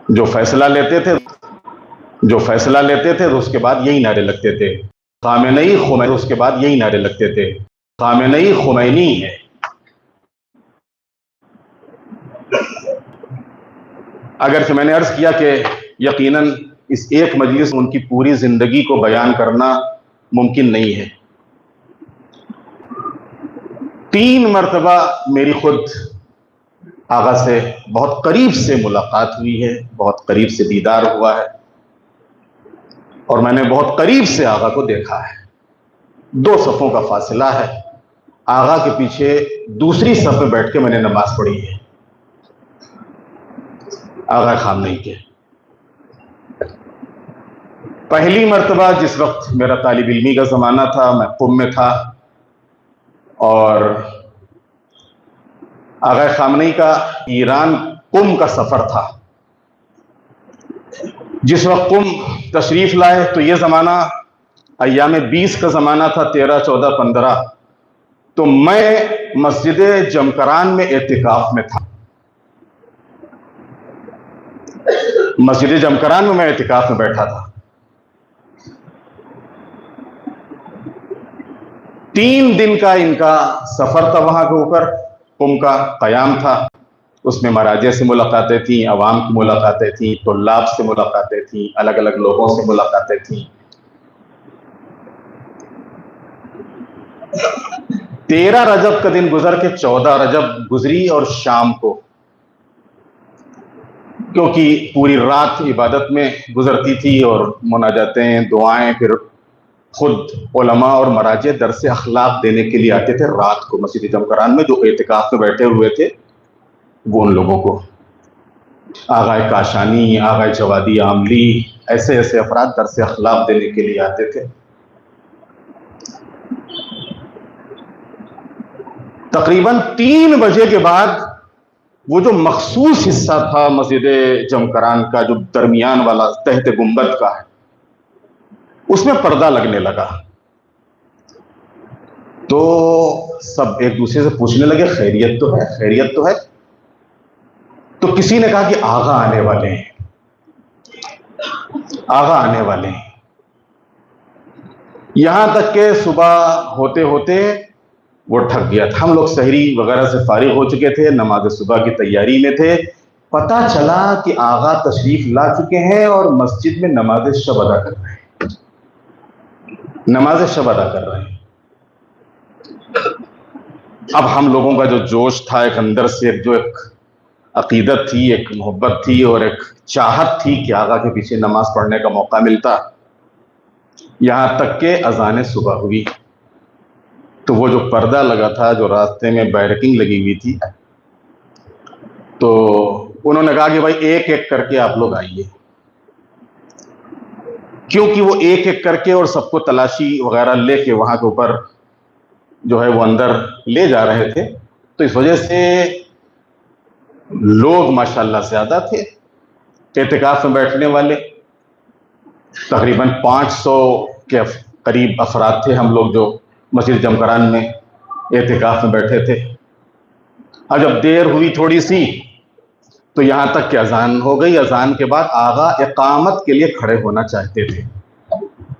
جو فیصلہ لیتے تھے تو اس کے بعد یہی نعرے لگتے تھے، خامنئی خمینی، اس کے بعد یہی نعرے لگتے تھے، خامنئی خمینی ہے۔ اگرچہ میں نے عرض کیا کہ یقیناً اس ایک مجلس میں ان کی پوری زندگی کو بیان کرنا ممکن نہیں ہے۔ 3 مرتبہ میری خود آغا سے بہت قریب سے ملاقات ہوئی ہے، بہت قریب سے دیدار ہوا ہے، اور میں نے بہت قریب سے آقا کو دیکھا ہے. 2 صفوں کا فاصلہ ہے. آقا کے پیچھے دوسری صف میں بیٹھ کے میں نے نماز پڑھی ہے آقا خامنہئی کے. پہلی مرتبہ جس وقت میرا طالب علمی کا زمانہ تھا، میں قم میں تھا، اور آقا خامنہئی کا ایران قم کا سفر تھا. جس وقت قم تشریف لائے تو یہ زمانہ ایام 20 کا زمانہ تھا، 13، 14، 15. تو میں مسجد جمکران میں اعتکاف میں تھا. مسجد جمکران میں اعتکاف میں بیٹھا تھا. 3 دن کا ان کا سفر تھا، وہاں کے اوپر قم کا قیام تھا. اس میں مراجع سے ملاقاتیں تھیں، عوام کی ملاقاتیں تھیں، طلاب سے ملاقاتیں تھیں، الگ الگ لوگوں سے ملاقاتیں تھیں. 13 رجب کا دن گزر کے 14 رجب گزری، اور شام کو، کیونکہ پوری رات عبادت میں گزرتی تھی اور مناجاتیں، دعائیں، پھر خود علماء اور مراجع درس اخلاق دینے کے لیے آتے تھے رات کو مسجد جمکران میں. جو اعتکاف میں بیٹھے ہوئے تھے وہ ان لوگوں کو، آغا کاشانی، آغا جوادی عاملی، ایسے افراد درس اخلاق دینے کے لیے آتے تھے. تقریباً 3 بجے کے بعد وہ جو مخصوص حصہ تھا مسجد جمکران کا، جو درمیان والا تحت گنبد کا ہے، اس میں پردہ لگنے لگا. تو سب ایک دوسرے سے پوچھنے لگے خیریت تو ہے، خیریت تو ہے. تو کسی نے کہا کہ آغا آنے والے ہیں، آغا آنے والے ہیں. یہاں تک کہ صبح ہوتے ہوتے وہ ٹھگ گیا تھا. ہم لوگ سحری وغیرہ سے فارغ ہو چکے تھے، نماز صبح کی تیاری میں تھے. پتہ چلا کہ آغا تشریف لا چکے ہیں اور مسجد میں نماز شب ادا کر رہے ہیں، نماز شب ادا کر رہے ہیں. اب ہم لوگوں کا جو جوش تھا، ایک اندر سے ایک عقیدت تھی، ایک محبت تھی، اور ایک چاہت تھی کہ آقا کے پیچھے نماز پڑھنے کا موقع ملتا. یہاں تک کہ اذان صبح ہوئی تو وہ جو پردہ لگا تھا، جو راستے میں بیرکنگ لگی ہوئی تھی، تو انہوں نے کہا کہ بھائی ایک ایک کر کے آپ لوگ آئیے. کیونکہ وہ ایک ایک کر کے اور سب کو تلاشی وغیرہ لے کے وہاں کے اوپر جو ہے وہ اندر لے جا رہے تھے، تو اس وجہ سے لوگ ماشاءاللہ زیادہ تھے. اعتکاف میں بیٹھنے والے تقریباً 500 کے قریب افراد تھے ہم لوگ جو مسجد جمکران میں اعتکاف میں بیٹھے تھے. اور جب دیر ہوئی تھوڑی سی تو یہاں تک کہ اذان ہو گئی. اذان کے بعد آغا اقامت کے لیے کھڑے ہونا چاہتے تھے.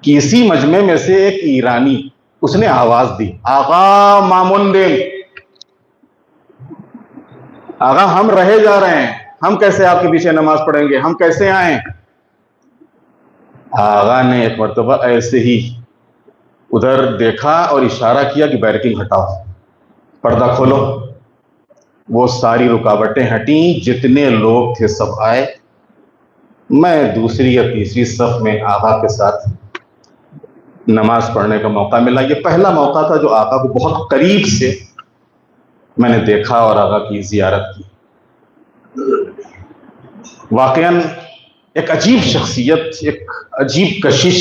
کسی مجمع میں سے ایک ایرانی، اس نے آواز دی، آغا مامون دے، آغا ہم رہے جا رہے ہیں، ہم کیسے آپ کے پیچھے نماز پڑھیں گے، ہم کیسے آئیں. آغا نے ایک مرتبہ ایسے ہی ادھر دیکھا اور اشارہ کیا کہ بیرکنگ ہٹاؤ، پردہ کھولو. وہ ساری رکاوٹیں ہٹیں، جتنے لوگ تھے سب آئے. میں دوسری یا تیسری صف میں آقا کے ساتھ نماز پڑھنے کا موقع ملا. یہ پہلا موقع تھا جو آقا کو بہت قریب سے میں نے دیکھا اور آقا کی زیارت کی. واقعاً ایک عجیب شخصیت، ایک عجیب کشش،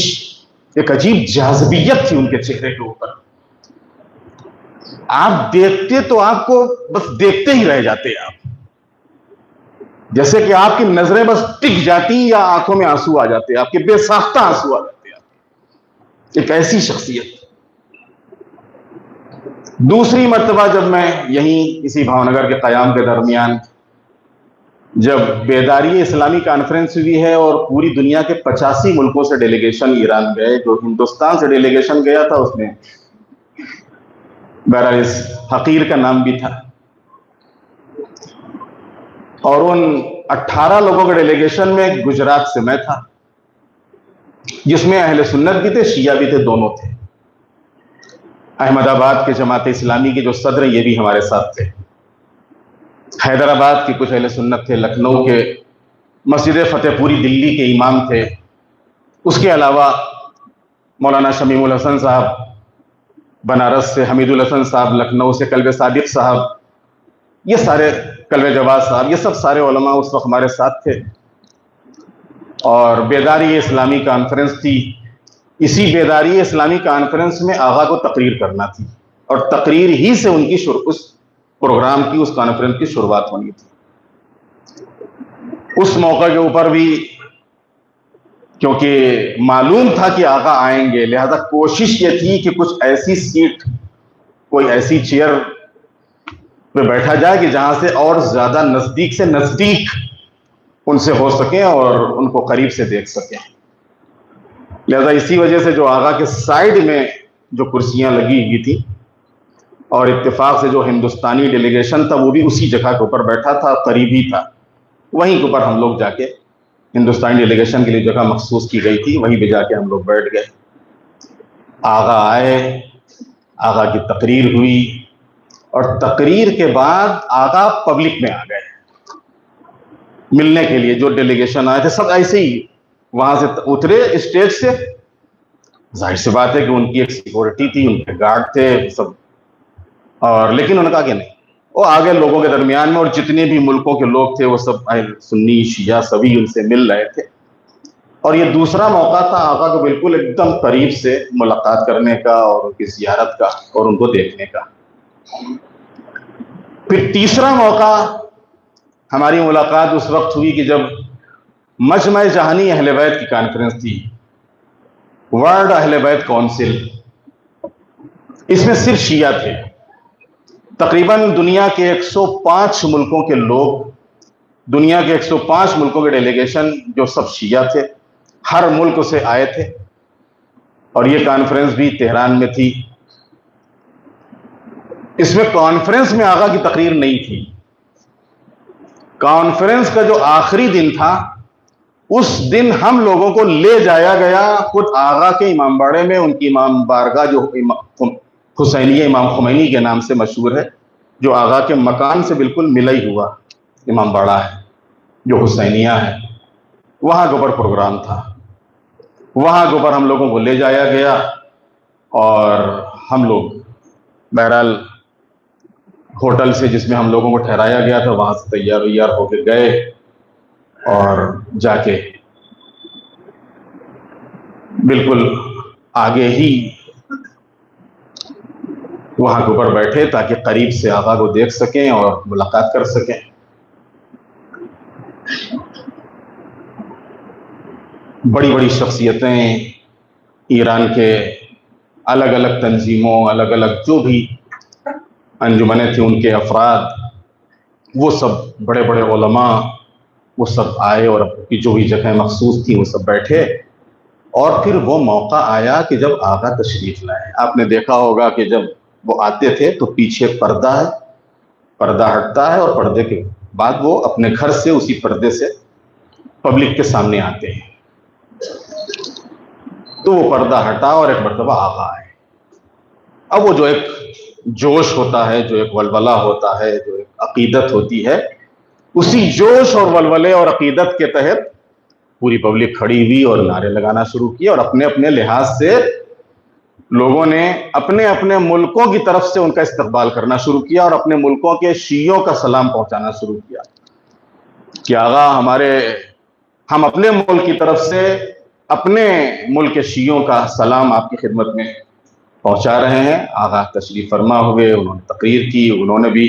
ایک عجیب جاذبیت تھی ان کے چہرے کے اوپر. آپ دیکھتے تو آپ کو بس دیکھتے ہی رہ جاتے آپ، جیسے کہ آپ کی نظریں بس ٹک جاتی یا آنکھوں میں آنسو آ جاتے، آپ کے بے ساختہ آنسو آ جاتے. ایک ایسی شخصیت. دوسری مرتبہ جب میں یہیں اسی بھاونگر کے قیام کے درمیان جب بیداری اسلامی کانفرنس ہوئی ہے اور پوری دنیا کے 85 ملکوں سے ڈیلیگیشن ایران گئے، جو ہندوستان سے ڈیلیگیشن گیا تھا اس میں بہرحال اس حقیر کا نام بھی تھا، اور ان 18 لوگوں کے ڈیلیگیشن میں گجرات سے میں تھا، جس میں اہل سنت بھی تھے، شیعہ بھی تھے، دونوں تھے. احمد آباد کے جماعت اسلامی کے جو صدر ہیں یہ بھی ہمارے ساتھ تھے. حیدرآباد کے کچھ اہل سنت تھے، لکھنؤ کے مسجد فتح پوری دلی کے امام تھے، اس کے علاوہ مولانا شمیم الحسن صاحب بنارس سے، حمید الحسن صاحب لکھنؤ سے، کلب صادق صاحب، یہ سارے، کلب جواز صاحب، یہ سب سارے علماء اس وقت ہمارے ساتھ تھے. اور بیداری اسلامی کانفرنس تھی. اسی بیداری اسلامی کانفرنس میں آغا کو تقریر کرنا تھی، اور تقریر ہی سے ان کی اس پروگرام کی، اس کانفرنس کی شروعات ہونی تھی. اس موقع کے اوپر بھی کیونکہ معلوم تھا کہ آقا آئیں گے، لہذا کوشش یہ تھی کہ کچھ ایسی سیٹ، کوئی ایسی چیئر پہ بیٹھا جائے کہ جہاں سے اور زیادہ نزدیک سے نزدیک ان سے ہو سکیں اور ان کو قریب سے دیکھ سکیں. لہذا اسی وجہ سے جو آقا کے سائیڈ میں جو کرسیاں لگی ہوئی تھی، اور اتفاق سے جو ہندوستانی ڈیلیگیشن تھا وہ بھی اسی جگہ کے اوپر بیٹھا تھا، قریب ہی تھا، وہیں کے اوپر ہم لوگ جا کے، ہندوستانی ڈیلیگیشن کے لیے جگہ مخصوص کی گئی تھی، وہیں پہ جا کے ہم لوگ بیٹھ گئے. آقا آئے، آقا کی تقریر ہوئی، اور تقریر کے بعد آقا پبلک میں آ گئے ملنے کے لیے. جو ڈیلیگیشن آئے تھے سب ایسے ہی وہاں سے اترے اسٹیج سے. ظاہر سی بات ہے کہ ان کی ایک سیکورٹی تھی، ان کے گارڈ تھے سب، اور لیکن انہوں نے کہا کہ نہیں، وہ آگے لوگوں کے درمیان میں، اور جتنے بھی ملکوں کے لوگ تھے وہ سب سنی شیعہ سبھی ان سے مل رہے تھے. اور یہ دوسرا موقع تھا آقا کو بالکل ایک دم قریب سے ملاقات کرنے کا، اور ان کی زیارت کا، اور ان کو دیکھنے کا. پھر تیسرا موقع ہماری ملاقات اس وقت ہوئی کہ جب مجمع جہانی اہل بیت کی کانفرنس تھی، ورلڈ اہل بیت کونسل. اس میں صرف شیعہ تھے. تقریباً دنیا کے 105 ملکوں کے لوگ، دنیا کے 105 ملکوں کے ڈیلیگیشن جو سب شیعہ تھے، ہر ملک سے آئے تھے. اور یہ کانفرنس بھی تہران میں تھی. اس میں کانفرنس میں آقا کی تقریر نہیں تھی. کانفرنس کا جو آخری دن تھا، اس دن ہم لوگوں کو لے جایا گیا خود آقا کے امام باڑے میں. ان کی امام بارگاہ جو حسینیہ امام خمینی کے نام سے مشہور ہے، جو آقا کے مکان سے بالکل ملا ہی ہوا امام باڑہ ہے جو حسینیہ ہے، وہاں کے اوپر پروگرام تھا. وہاں کے اوپر ہم لوگوں کو لے جایا گیا، اور ہم لوگ بہرحال ہوٹل سے جس میں ہم لوگوں کو ٹھہرایا گیا تھا، وہاں سے تیار ہو کے گئے، اور جا کے بالکل آگے ہی وہاں کے اوپر بیٹھے تاکہ قریب سے آقا کو دیکھ سکیں اور ملاقات کر سکیں. بڑی بڑی شخصیتیں، ایران کے الگ الگ تنظیموں، الگ الگ جو بھی انجمنیں تھیں، ان کے افراد، وہ سب بڑے بڑے علماء، وہ سب آئے، اور کی جو بھی جگہیں مخصوص تھیں وہ سب بیٹھے. اور پھر وہ موقع آیا کہ جب آقا تشریف لائے. آپ نے دیکھا ہوگا کہ جب وہ آتے تھے تو پیچھے پردہ ہے، پردہ ہٹتا ہے، اور پردے کے بعد وہ اپنے گھر سے اسی پردے سے پبلک کے سامنے آتے ہیں. تو وہ پردہ ہٹا اور ایک مرتبہ آقا آئے. اب وہ جو ایک جوش ہوتا ہے، جو ایک ولولہ ہوتا ہے، جو ایک عقیدت ہوتی ہے، اسی جوش اور ولولے اور عقیدت کے تحت پوری پبلک کھڑی ہوئی اور نعرے لگانا شروع کیے، اور اپنے اپنے لحاظ سے لوگوں نے اپنے اپنے ملکوں کی طرف سے ان کا استقبال کرنا شروع کیا، اور اپنے ملکوں کے شیعوں کا سلام پہنچانا شروع کیا کہ آقا ہم اپنے ملک کی طرف سے اپنے ملک کے شیعوں کا سلام آپ کی خدمت میں پہنچا رہے ہیں. آقا تشریف فرما ہوئے، انہوں نے تقریر کی، انہوں نے بھی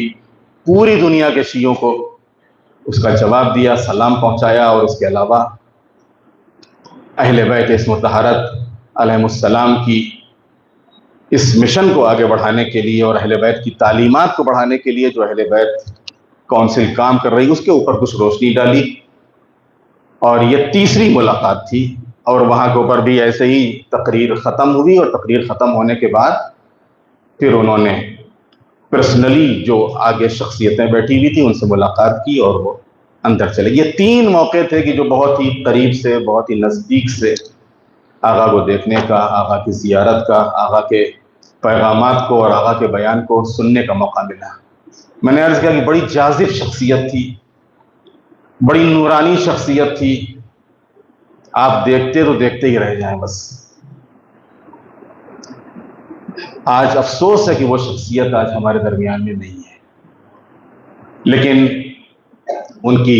پوری دنیا کے شیعوں کو اس کا جواب دیا، سلام پہنچایا. اور اس کے علاوہ اہل بیت عصمت طہارت علیہم السلام کی اس مشن کو آگے بڑھانے کے لیے، اور اہل بیت کی تعلیمات کو بڑھانے کے لیے جو اہل بیت کونسل کام کر رہی، اس کے اوپر کچھ روشنی ڈالی. اور یہ تیسری ملاقات تھی، اور وہاں کے اوپر بھی ایسے ہی تقریر ختم ہوئی، اور تقریر ختم ہونے کے بعد پھر انہوں نے پرسنلی جو آگے شخصیتیں بیٹھی ہوئی تھیں ان سے ملاقات کی، اور وہ اندر چلے. یہ 3 موقع تھے کہ جو بہت ہی قریب سے، بہت ہی نزدیک سے آقا کو دیکھنے کا، آقا کی زیارت کا، آقا کے پیغامات کو اور آقا کے بیان کو سننے کا موقع ملا. میں نے عرض کیا کہ بڑی جاذب شخصیت تھی، بڑی نورانی شخصیت تھی. آپ دیکھتے تو دیکھتے ہی رہ جائیں بس۔ آج افسوس ہے کہ وہ شخصیت آج ہمارے درمیان میں نہیں ہے، لیکن ان کی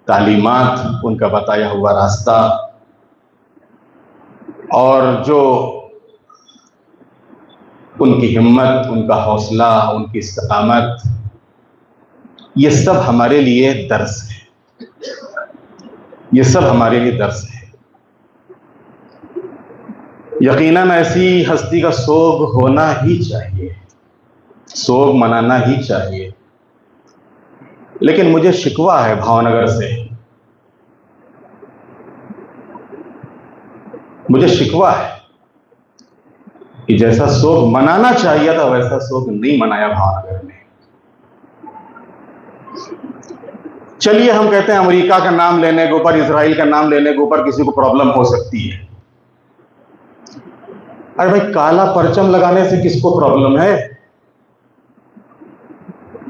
تعلیمات، ان کا بتایا ہوا راستہ اور جو ان کی ہمت، ان کا حوصلہ، ان کی استقامت، یہ سب ہمارے لیے درس ہے، یہ سب ہمارے لیے درس ہے۔ یقیناً ایسی ہستی کا سوگ ہونا ہی چاہیے، سوگ منانا ہی چاہیے، لیکن مجھے شکوہ ہے بھاونگر سے، مجھے شکوہ ہے کہ جیسا سوگ منانا چاہیے تھا ویسا سوگ نہیں منایا بھاونگر نے۔ چلیے ہم کہتے ہیں امریکہ کا نام لینے کے اوپر، اسرائیل کا نام لینے کے اوپر کسی کو پرابلم ہو سکتی ہے۔ ارے بھائی، کالا پرچم لگانے سے کس کو پرابلم ہے؟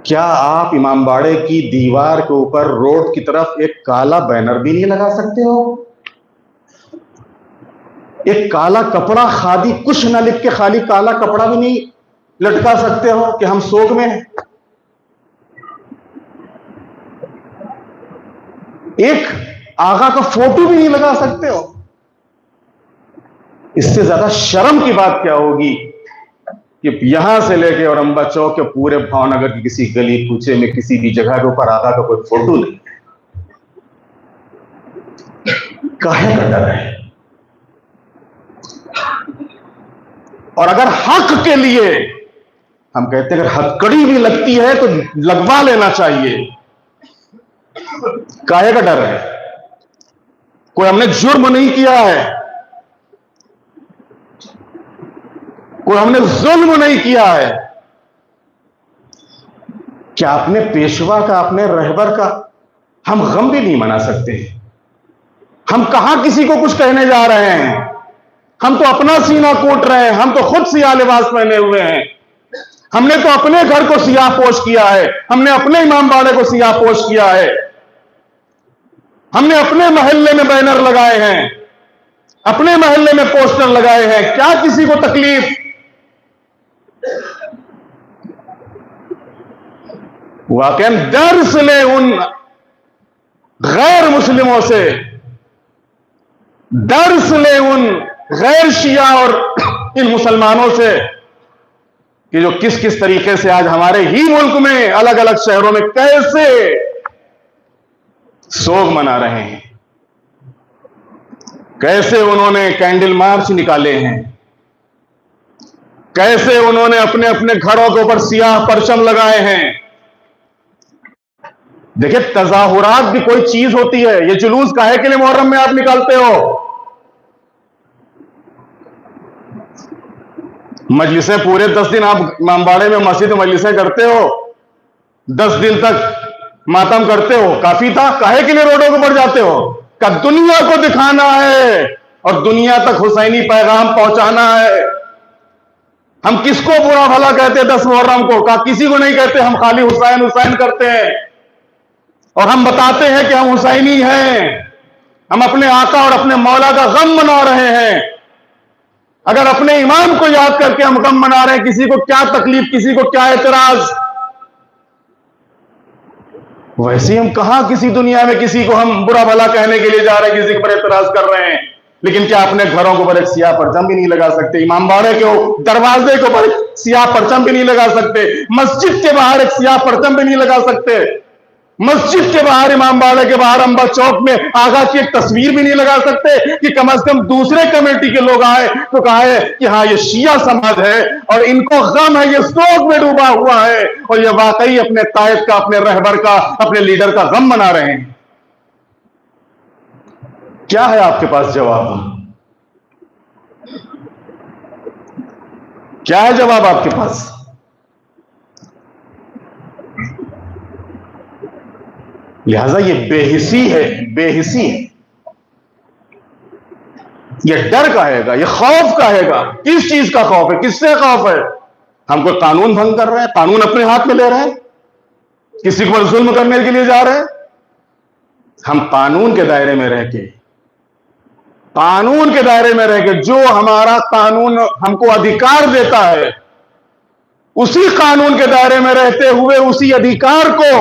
کیا آپ امام باڑے کی دیوار کے اوپر روڈ کی طرف ایک کالا بینر بھی نہیں لگا سکتے ہو؟ ایک کالا کپڑا، خادی کچھ نہ لکھ کے خالی کالا کپڑا بھی نہیں لٹکا سکتے ہو کہ ہم سوگ میں ہیں؟ ایک آقا کا فوٹو بھی نہیں لگا سکتے ہو؟ اس سے زیادہ شرم کی بات کیا ہوگی کہ یہاں سے لے کے اور امبا چوک کے پورے بھاونگر کی کسی گلی کوچے میں کسی بھی جگہ کے اوپر آقا کا کوئی فوٹو نہیں ہے۔ کاہے کا ڈر ہے؟ اور اگر حق کے لیے ہم کہتے ہیں اگر ہتکڑی بھی لگتی ہے تو لگوا لینا چاہیے، کاہے کا ڈر ہے؟ کوئی ہم نے جرم نہیں کیا ہے، کوئی ہم نے ظلم نہیں کیا ہے، کیا اپنے پیشوا کا، اپنے رہبر کا ہم غم بھی نہیں منا سکتے؟ ہم کہاں کسی کو کچھ کہنے جا رہے ہیں؟ ہم تو اپنا سینہ کوٹ رہے ہیں، ہم تو خود سیاہ لباس پہنے ہوئے ہیں، ہم نے تو اپنے گھر کو سیاہ پوش کیا ہے، ہم نے اپنے امام باڑے کو سیاہ پوش کیا ہے، ہم نے اپنے محلے میں بینر لگائے ہیں، اپنے محلے میں پوسٹر لگائے ہیں، کیا کسی کو تکلیف؟ واقعاً درس لیں ان غیر مسلموں سے، درس لیں ان غیر شیعہ اور ان مسلمانوں سے کہ جو کس کس طریقے سے آج ہمارے ہی ملک میں الگ الگ شہروں میں کیسے سوگ منا رہے ہیں، کیسے انہوں نے کینڈل مارچ نکالے ہیں، کیسے انہوں نے اپنے اپنے گھروں کے اوپر سیاہ پرچم لگائے ہیں۔ دیکھیں، تظاہرات بھی کوئی چیز ہوتی ہے۔ یہ جلوس کاہے کے لیے محرم میں آپ نکالتے ہو؟ مجلسیں پورے 10 دن آپ امام باڑے میں مسجد مجلسیں کرتے ہو، 10 دن تک ماتم کرتے ہو، کافی تھا؟ کاہے کے لیے روڈوں کو بڑھ جاتے ہو؟ کہ دنیا کو دکھانا ہے اور دنیا تک حسینی پیغام پہنچانا ہے۔ ہم کس کو برا بھلا کہتے 10 محرم کو؟ کہا کسی کو نہیں کہتے، ہم خالی حسین حسین کرتے ہیں اور ہم بتاتے ہیں کہ ہم حسینی ہیں، ہم اپنے آقا اور اپنے مولا کا غم منا رہے ہیں۔ اگر اپنے امام کو یاد کر کے ہم غم منا رہے ہیں، کسی کو کیا تکلیف، کسی کو کیا اعتراض؟ ویسے ہم کہاں کسی دنیا میں کسی کو ہم برا بھلا کہنے کے لیے جا رہے ہیں، کسی پر اعتراض کر رہے ہیں، لیکن کیا اپنے گھروں کے اوپر ایک سیاہ پرچم بھی نہیں لگا سکتے؟ امام باڑے کے دروازے کے اوپر سیاہ پرچم بھی نہیں لگا سکتے؟ مسجد کے باہر ایک سیاہ پرچم بھی نہیں لگا سکتے؟ مسجد کے باہر، امام باڑے کے باہر امبا چوک میں آقا کی ایک تصویر بھی نہیں لگا سکتے کہ کم از کم دوسرے کمیٹی کے لوگ آئے تو کہا ہے کہ ہاں یہ شیعہ سماج ہے اور ان کو غم ہے، یہ سوگ میں ڈوبا ہوا ہے اور یہ واقعی اپنے قائد کا، اپنے رہبر کا، اپنے لیڈر کا غم منا رہے ہیں؟ کیا ہے آپ کے پاس جواب؟ کیا ہے جواب آپ کے پاس؟ لہذا یہ بے حسی ہے، بے حسی ہے۔ یہ ڈر کہے گا، یہ خوف کہے گا۔ کس چیز کا خوف ہے؟ کس سے خوف ہے؟ ہم کوئی قانون بھنگ کر رہے ہیں، قانون اپنے ہاتھ میں لے رہے ہیں، کسی کو ظلم کرنے کے لیے جا رہے ہیں؟ ہم قانون کے دائرے میں رہ کے قانون کے دائرے میں رہ کے جو ہمارا قانون ہم کو ادھیکار دیتا ہے اسی قانون کے دائرے میں رہتے ہوئے اسی ادھیکار کو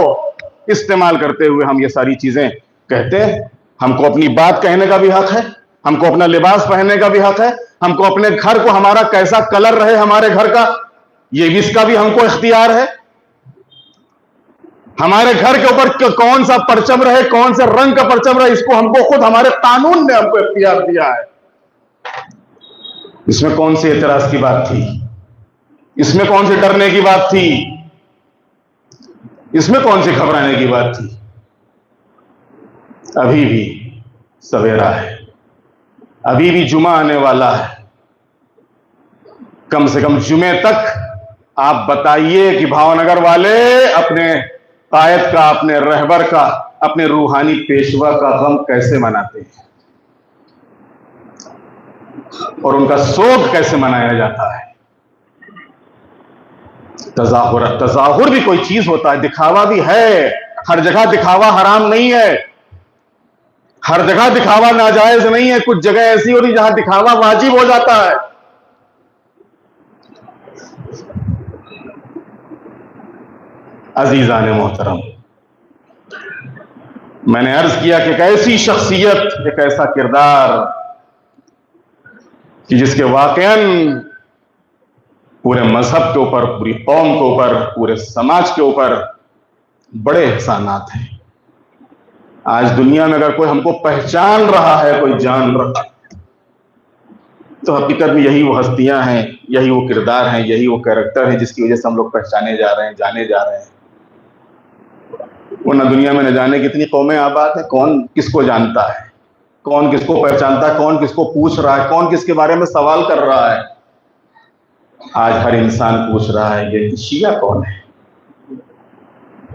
استعمال کرتے ہوئے ہم یہ ساری چیزیں کہتے ہیں. ہم کو اپنی بات کہنے کا بھی حق ہے, ہم کو اپنا لباس پہننے کا بھی حق ہے, ہم کو اپنے گھر کو ہمارا کیسا کلر رہے ہمارے گھر کا یہ بھی اس کا بھی ہم کو اختیار ہے. ہمارے گھر کے اوپر کون سا پرچم رہے, کون سے رنگ کا پرچم رہے, اس کو ہم کو خود ہمارے قانون نے ہم کو اختیار دیا ہے. اس میں کون سی اعتراض کی بات تھی؟ اس میں کون سی ڈرنے کی بات تھی؟ اس میں کون سی گھبرانے کی بات تھی؟ ابھی بھی سویرا ہے, ابھی بھی جمعہ آنے والا ہے. کم سے کم جمعے تک آپ بتائیے کہ بھاونگر والے اپنے قائد کا, اپنے رہبر کا, اپنے روحانی پیشوا کا غم کیسے مناتے ہیں اور ان کا سوگ کیسے منایا جاتا ہے. تظاہر بھی کوئی چیز ہوتا ہے, دکھاوا بھی ہے. ہر جگہ دکھاوا حرام نہیں ہے, ہر جگہ دکھاوا ناجائز نہیں ہے. کچھ جگہ ایسی ہوتی جہاں دکھاوا واجب ہو جاتا ہے. عزیزان محترم, میں نے عرض کیا کہ ایک ایسی شخصیت, ایک ایسا کردار کہ جس کے واقعاً پورے مذہب کے اوپر, پوری قوم کے اوپر, پورے سماج کے اوپر بڑے احسانات ہیں. آج دنیا میں اگر کوئی ہم کو پہچان رہا ہے, کوئی جان رہا ہے, تو حقیقت میں یہی وہ ہستیاں ہیں, یہی وہ کردار ہیں, یہی وہ کیریکٹر ہیں جس کی وجہ سے ہم لوگ پہچانے جا رہے ہیں, جانے جا رہے ہیں. ورنہ دنیا میں نہ جانے کتنی قومیں آباد ہیں, کون کس کو جانتا ہے, کون کس کو پہچانتا ہے, کون کس کو پوچھ رہا ہے, کون کس کے بارے میں سوال کر رہا ہے. آج ہر انسان پوچھ رہا ہے یہ شیعہ کون ہے,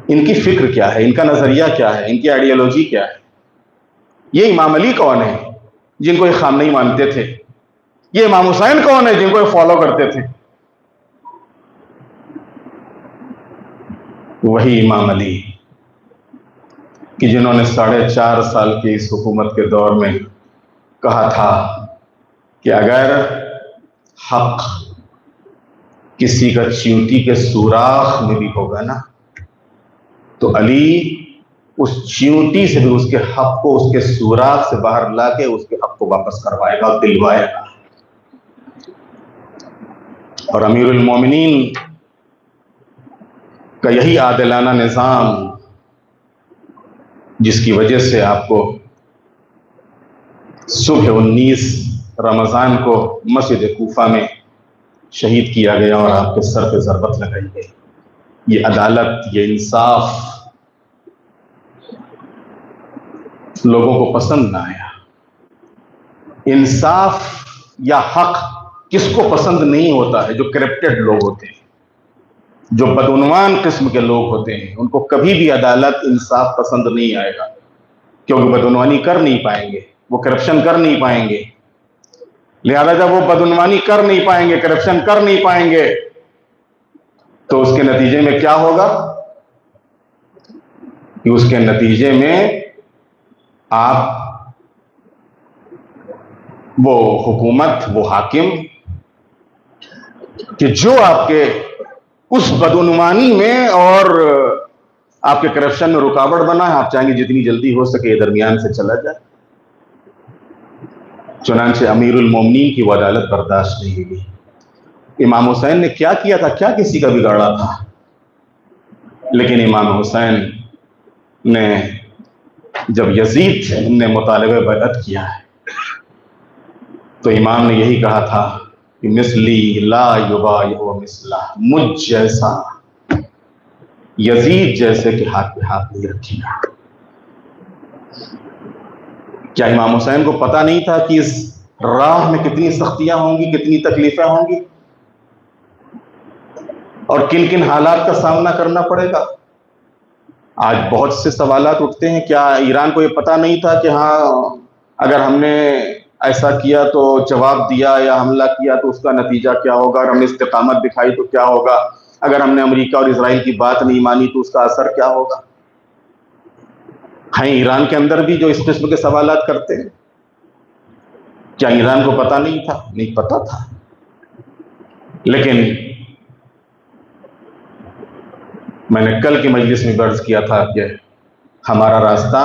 ان کی فکر کیا ہے, ان کا نظریہ کیا ہے, ان کی آئیڈیالوجی کیا ہے. یہ امام علی کون ہے جن کو یہ خامنئی مانتے تھے, یہ امام حسین کون ہے جن کو یہ فالو کرتے تھے. وہی امام علی کہ جنہوں نے 4.5 سال کی اس حکومت کے دور میں کہا تھا کہ اگر حق کسی کا چیونٹی کے سوراخ میں بھی ہوگا نا, تو علی اس چیونٹی سے بھی اس کے حق کو اس کے سوراخ سے باہر لا کے اس کے حق کو واپس کروائے گا, دلوائے گا. اور امیر المومنین کا یہی عادلانہ نظام, جس کی وجہ سے آپ کو صبح 19 رمضان کو مسجد کوفہ میں شہید کیا گیا اور آپ کے سر پہ ضربت لگائی گئی. یہ عدالت, یہ انصاف لوگوں کو پسند نہ آیا. انصاف یا حق کس کو پسند نہیں ہوتا ہے؟ جو کرپٹڈ لوگ ہوتے ہیں, جو بدعنوان قسم کے لوگ ہوتے ہیں, ان کو کبھی بھی عدالت, انصاف پسند نہیں آئے گا, کیونکہ بدعنوانی کر نہیں پائیں گے, وہ کرپشن کر نہیں پائیں گے. لہذا جب وہ بدعنوانی کر نہیں پائیں گے, کرپشن کر نہیں پائیں گے, تو اس کے نتیجے میں کیا ہوگا کہ اس کے نتیجے میں آپ وہ حکومت, وہ حاکم کہ جو آپ کے اس بدعنوانی میں اور آپ کے کرپشن میں رکاوٹ بنا ہے, آپ چاہیں گے جتنی جلدی ہو سکے درمیان سے چلا جائے. چنانچہ امیر المومنین کی وہ عدالت برداشت نہیں ہوئی. امام حسین نے کیا کیا تھا, کیا کسی کا بگاڑا تھا, لیکن امام حسین نے جب یزید نے مطالبہ بیعت کیا ہے تو امام نے یہی کہا تھا کہ مثلی لا یبایع مثلہ, مجھ جیسا یزید جیسے کہ ہاتھ پہ ہاتھ نہیں رکھے گا. کیا امام حسین کو پتہ نہیں تھا کہ اس راہ میں کتنی سختیاں ہوں گی, کتنی تکلیفیں ہوں گی اور کن کن حالات کا سامنا کرنا پڑے گا؟ آج بہت سے سوالات اٹھتے ہیں, کیا ایران کو یہ پتہ نہیں تھا کہ ہاں اگر ہم نے ایسا کیا تو جواب دیا یا حملہ کیا تو اس کا نتیجہ کیا ہوگا, اگر ہم نے استقامت دکھائی تو کیا ہوگا, اگر ہم نے امریکہ اور اسرائیل کی بات نہیں مانی تو اس کا اثر کیا ہوگا؟ ہیں ایران کے اندر بھی جو اس قسم کے سوالات کرتے ہیں. کیا ایران کو پتہ نہیں تھا؟ نہیں پتہ تھا، لیکن میں نے کل کی مجلس میں عرض کیا تھا کہ ہمارا راستہ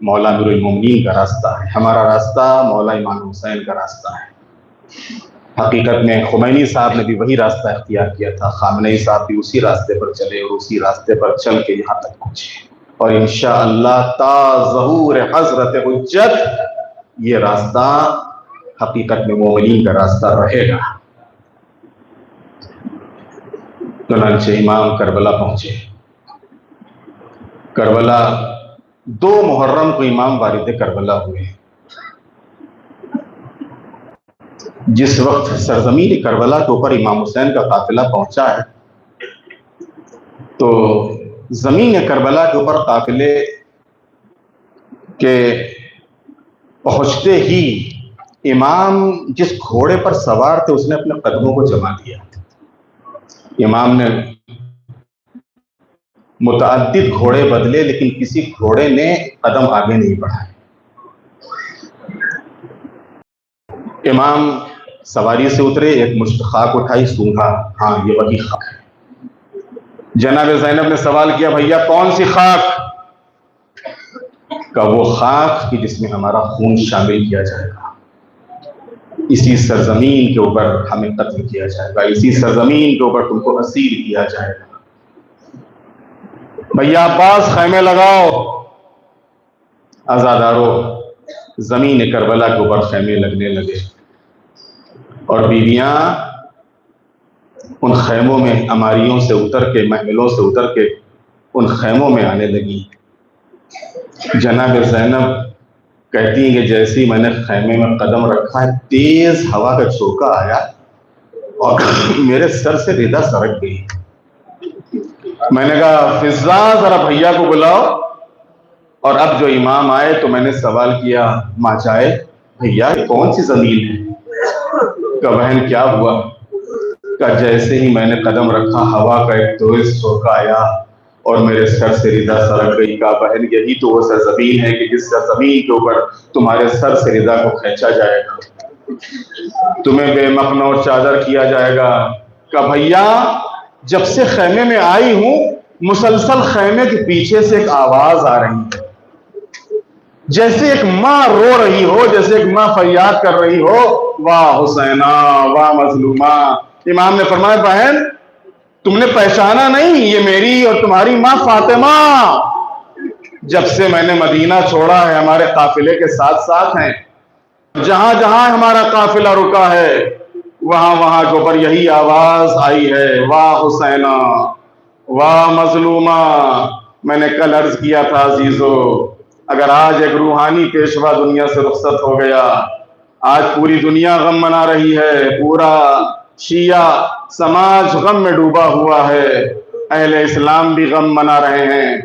مولا امیر المومنین کا راستہ ہے، ہمارا راستہ مولا امام حسین کا راستہ ہے۔ حقیقت میں خمینی صاحب نے بھی وہی راستہ اختیار کیا تھا، خامنئی صاحب بھی اسی راستے پر چلے اور اسی راستے پر چل کے یہاں تک پہنچے، اور انشاءاللہ تا ظہور حضرت حجت یہ راستہ حقیقت میں مومنین کا راستہ رہے گا۔ چنانچہ امام کربلا پہنچے۔ کربلا 2 محرم کو امام وارد کربلا ہوئے۔ جس وقت سرزمین کربلا کے اوپر امام حسین کا قافلہ پہنچا ہے تو زمین کربلا کے اوپر قافلے کے پہنچتے ہی امام جس گھوڑے پر سوار تھے اس نے اپنے قدموں کو جما دیا۔ امام نے متعدد گھوڑے بدلے لیکن کسی گھوڑے نے قدم آگے نہیں بڑھائے۔ امام سواری سے اترے، ایک مشت خاک اٹھائی، سونگھا، ہاں یہ وہی خاک ہے۔ جناب زینب نے سوال کیا، بھیا کون سی خاک؟ کہ وہ خاک کہ جس میں ہمارا خون شامل کیا جائے گا، اسی سرزمین کے اوپر ہمیں قتل کیا جائے گا، اسی سرزمین کے اوپر تم کو اسیر کیا جائے گا۔ بھیا عباس خیمے لگاؤ۔ عزادارو زمین کربلا کے اوپر خیمے لگنے لگے اور بیویاں ان خیموں میں عماریوں سے اتر کے، محلوں سے اتر کے ان خیموں میں آنے لگی۔ جناب زینب کہتی ہیں کہ جیسی میں نے خیمے میں قدم رکھا ہے تیز ہوا کا جھونکا آیا اور میرے سر سے ردا سرک گئی۔ میں نے کہا فضا ذرا بھیا کو بلاؤ، اور اب جو امام آئے تو میں نے سوال کیا ماں جائے بھیا یہ کون سی زمین ہے؟ کہ بہن کیا ہوا؟ کہ جیسے ہی میں نے قدم رکھا ہوا کا ایک تیز جھونکا آیا اور میرے سر سے ردا سرک گئی۔ کہا بہن یہی تو وہ سرزمین ہے کہ جس سرزمین کے اوپر تمہارے سر سے ردا کو کھینچا جائے گا، تمہیں بے مخنہ اور چادر کیا جائے گا۔ کہ بھیا جب سے خیمے میں آئی ہوں مسلسل خیمے کے پیچھے سے ایک آواز آ رہی ہے، جیسے ایک ماں رو رہی ہو، جیسے ایک ماں فریاد کر رہی ہو، واہ حسینہ واہ مظلومہ۔ امام نے فرمایا بہن تم نے پہچانا نہیں، یہ میری اور تمہاری ماں فاطمہ جب سے میں نے مدینہ چھوڑا ہے ہمارے قافلے کے ساتھ ساتھ ہیں، جہاں جہاں ہمارا قافلہ رکا ہے وہاں وہاں کے اوپر یہی آواز آئی ہے، واہ حسینہ واہ مظلومہ۔ میں نے کل عرض کیا تھا عزیزو، اگر آج ایک روحانی پیشوا دنیا سے رخصت ہو گیا، آج پوری دنیا غم منا رہی ہے، پورا شیعہ سماج غم میں ڈوبا ہوا ہے، اہل اسلام بھی غم منا رہے ہیں،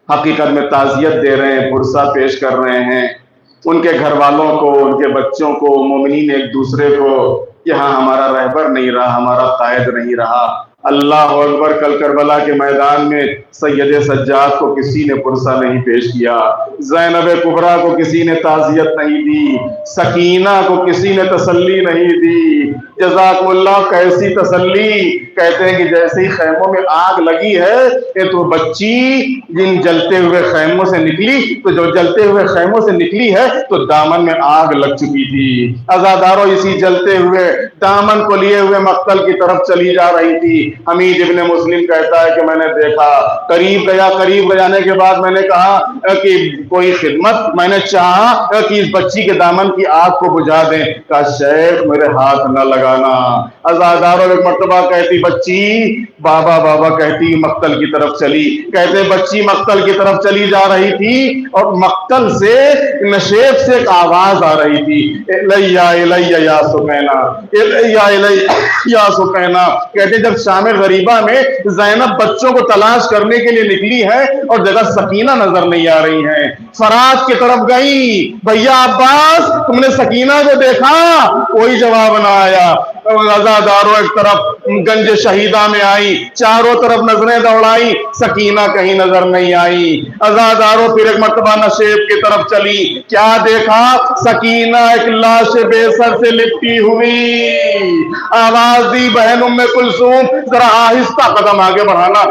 حقیقت میں تعزیت دے رہے ہیں، پرسہ پیش کر رہے ہیں ان کے گھر والوں کو، ان کے بچوں کو، مومنین ایک دوسرے کو، یہاں ہمارا رہبر نہیں رہا، ہمارا قائد نہیں رہا۔ اللہ اکبر، کل کربلا کے میدان میں سید سجاد کو کسی نے پرسہ نہیں پیش کیا، زینب کبریٰ کو کسی نے تعزیت نہیں دی، سکینہ کو کسی نے تسلی نہیں دی۔ جزاکم اللہ، کیسی تسلی؟ کہتے ہیں کہ جیسے ہی خیموں میں آگ لگی ہے کہ تو بچی جن جلتے ہوئے خیموں سے نکلی، تو جو جلتے ہوئے خیموں سے نکلی ہے تو دامن میں آگ لگ چکی تھی۔ عزادارو اسی جلتے ہوئے دامن کو لیے ہوئے مقتل کی طرف چلی جا رہی تھی۔ حمید ابن مسلم کہتا ہے کہ میں نے دیکھا، قریب گیا، قریب جانے کے بعد میں نے کہا کہ کوئی خدمت، میں نے چاہا کہ اس بچی کے دامن کی آگ کو بجھا دیں۔ کہا شیخ میرے ہاتھ نہ لگانا۔ عزادارو ایک مرتبہ کہتی بچی بابا بابا کہتی مقتل کی طرف چلی، کہتے بچی مقتل کی طرف چلی جا رہی تھی اور مقتل سے نشیب سے ایک آواز آ رہی تھی، الیہ الیہ یا سکینہ، الیہ الیہ یا سکینہ۔ کہتے جب شام غریبہ میں زینب بچوں کو تلاش کرنے کے لیے نکلی ہے اور جگہ سکینہ نظر نہیں آ رہی ہیں، فرات کی طرف گئی، بھیا عباس تم نے سکینہ کو دیکھا؟ کوئی جواب نہ آیا۔ غزاداروں ایک طرف گنج شہیدہ میں آئی، چاروں طرف نظریں دوڑائی، سکینہ کہیں نظر نہیں آئی۔ غزاداروں پھر ایک مرتبہ نشیب کی طرف چلی، کیا دیکھا؟ سکینہ ایک لاش بے سر سے لپٹی ہوئی۔ آواز دی بہن ام کلثوم ذرا آہستہ قدم آگے بڑھانا،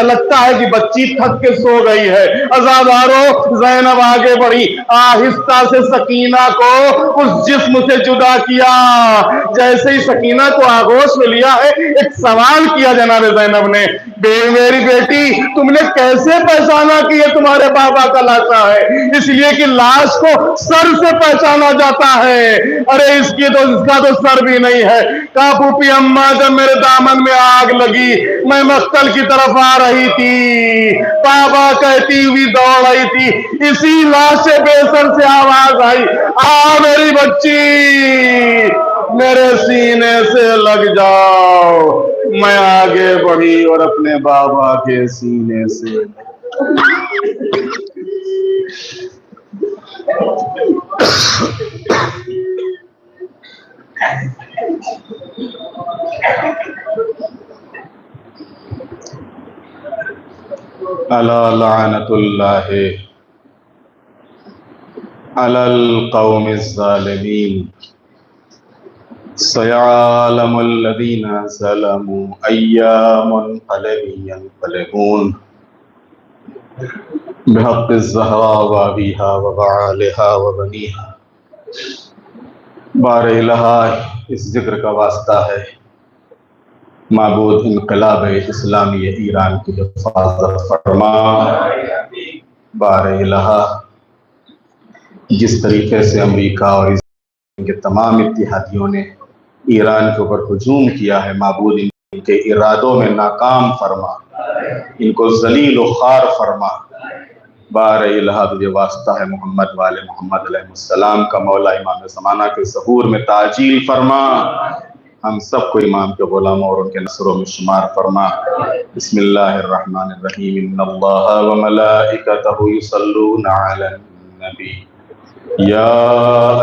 لگتا ہے کہ بچی تھک کے سو گئی ہے۔ عزاداروں زینب آگے بڑھی، آہستہ سے سکینہ کو اس جسم سے جدا کیا۔ جیسے ہی سکینہ کو آغوش میں لیا ہے، ایک سوال کیا جناب زینب نے، میری بیٹی تم نے کیسے پہچانا کہ یہ تمہارے بابا کا لاشا ہے؟ اس لیے کہ لاش کو سر سے پہچانا جاتا ہے۔ ارے اس کا تو سر بھی نہیں ہے۔ کہا پھوپھی اماں جب میرے دامن میں آگ لگی، میں مقتل کی طرف آ رہی تھی، بابا کہتی ہوئی دوڑ رہی تھی، اسی لاش بے سر سے آواز آئی، آ میری بچی میرے سینے سے لگ جاؤ۔ میں آگے بڑھی اور اپنے بابا کے سینے سے الا لعنت اللہ علی القوم الظالمین سيعلم الذين ظلموا أي منقلب ينقلبون بحق الزهراء وأبيها وبعالها وبنيها۔ بار الہ اس ذکر کا واسطہ ہے، معبود انقلاب اسلامی ایران کی حفاظت فرما۔ بار الہ جس طریقے سے امریکہ اور ان کے تمام اتحادیوں نے ایران کے اوپر ہجوم کیا ہے، معبود ان کے ارادوں میں ناکام فرما، ان کو ذلیل و خوار فرما۔ بار الہ تجھے واسطہ ہے محمد والے محمد علیہ السلام کا، مولا امام زمانہ کے ظہور میں تعجیل فرما، ہم سب کو امام کے غلاموں اور ان کے نصروں میں شمار فرما۔ بسم اللہ الرحمن الرحیم، ان اللہ وملائکتہ یصلون علی النبی یا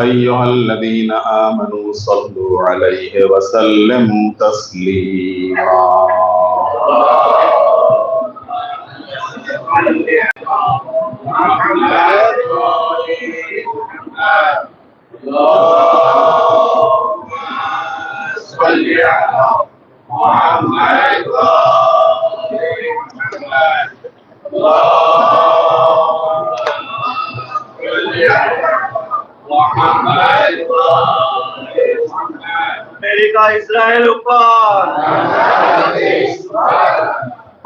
ایہا الذین آمنوا صلوا علیہ وسلموا تسلیما۔ امریکہ اسرائیل اوپر،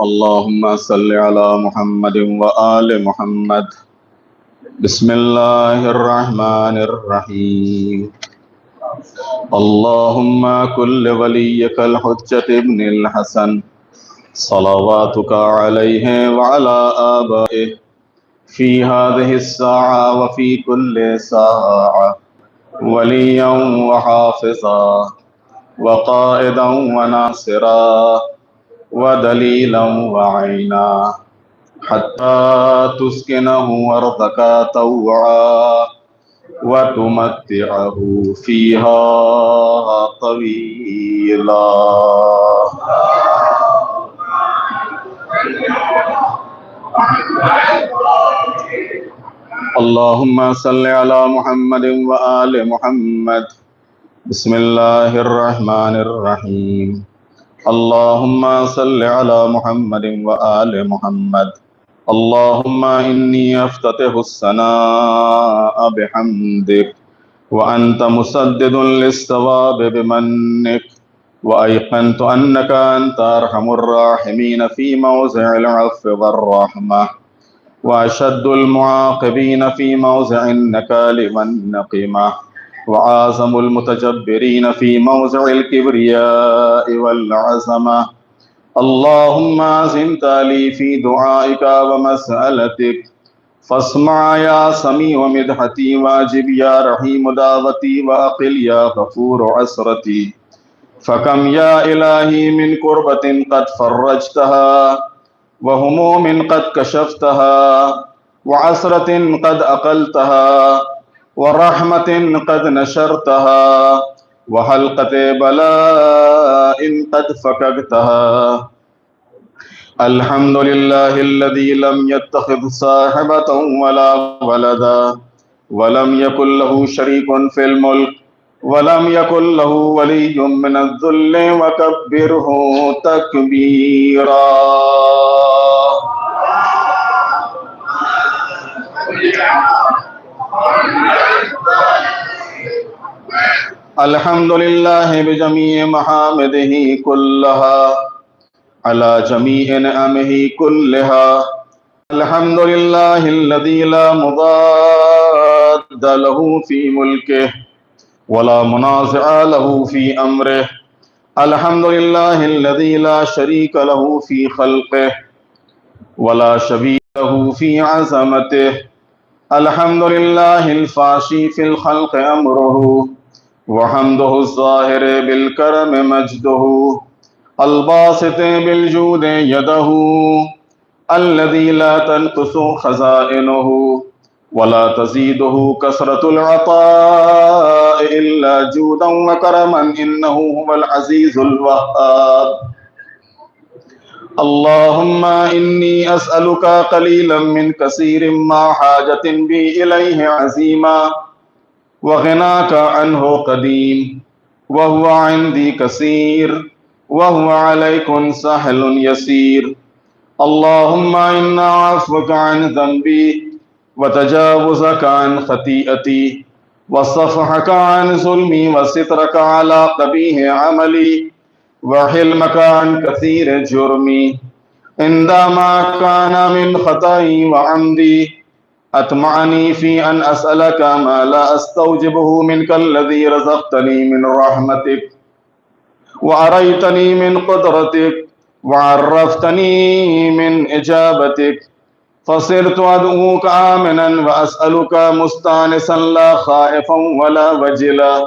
اللہم صلی علی محمد وآل محمد۔ بسم اللہ الرحمن الرحیم، اللہم کل ولیک الحجۃ ابن الحسن صلواتک علیہ وعلی آبائہ فی هذه الساعة وفی کل ساعة ولیا وحافظا وقائدا وناصرا ودلیلا وعینا حتی تسکنہ ارضک طوعا وتمتعہ فیہا طویلا۔ اللہم صلی علی محمد وآل محمد۔ بسم اللہ الرحمن الرحیم، اللہم صلی علی محمد وآل محمد۔ اللہم انی افتتح الثناء بحمدک وانت مسدد للثواب بمنک وایقنت انک انت ارحم الراحمین فی موضع العفو والرحمہ واشد المعاقبین فی موضع النکال والنقمہ وعظم المتجبرین فی موضع الکبریاء والعظمہ۔ اللہم اعظم لی فی دعائک ومسألتک فاسمع یا سمیع مدحتی واجب یا رحیم دعوتی واقل یا غفور عسرتی۔ فکم یا الہی من کربت قد فرجتها وہموم قد کشفتها وعسرت قد اقلتها ورحمت قد نشرتها وحلقة بلاء قد فككتها. الحمد لله الذي لم يتخذ صاحبة ولا ولدا ولم يكن له شريك في الملك ولم يكن له ولي من الذل وكبره تكبيرا. الحمد لله بجميع محامده كلها على جميع نعمه كلها. الحمد لله الذي لا مضاد له في ملكه ولا منازع له في أمره. الحمد لله الذي لا شريك له في خلقه ولا شبيه له في عظمته. الحمد لله الفاشي في الخلق أمره وحمده الظاهر بالكرم مجده الباسط بالجود يده الذي لا تنقص خزائنه ولا تزيده كثرة العطاء إلا جودا وكرما إنه هو العزيز الوهاب. اللهم إني أسألك قليلا من كثير ما حاجة بي إليه عزيما وغناك عنه قديم وهو عندي كثير وهو عليكم سهل يسير. اللهم إنا عفوك عن ذنبي وتجاوزك عن خطيئتي وصفحك عن ظلمي وسترك على قبيح عملي وحلمك عن كثير جرمي عندما كان من خطئي وعمدي. أطمعني في أن أسألك ما لا أستوجبه منك الذي رزقتني من رحمتك وأريتني من قدرتك وعرفتني من إجابتك فصرت أدعوك آمنا وأسألك مستانسا لا خائفا ولا وجلا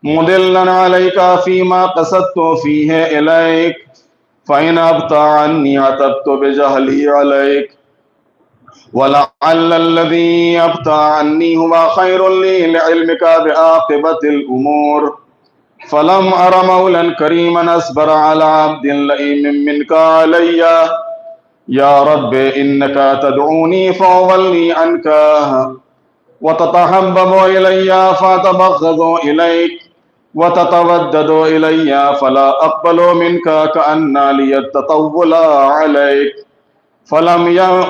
مدلا عليك فيما قصدت فيه إليك فإن أبطأ عني عتبت بجهلي عليك ولعل الذي أبطأ عني هو خير لي لعلمك بعاقبة الأمور. فلم أر مولا كريما أصبر على عبد لئيم منك علي. يا رب إنك تدعوني فأولي عنك وتتحبب إلي فأتبغض إليك وتتودد إلي فلا أقبل منك كأن لي التطول عليك.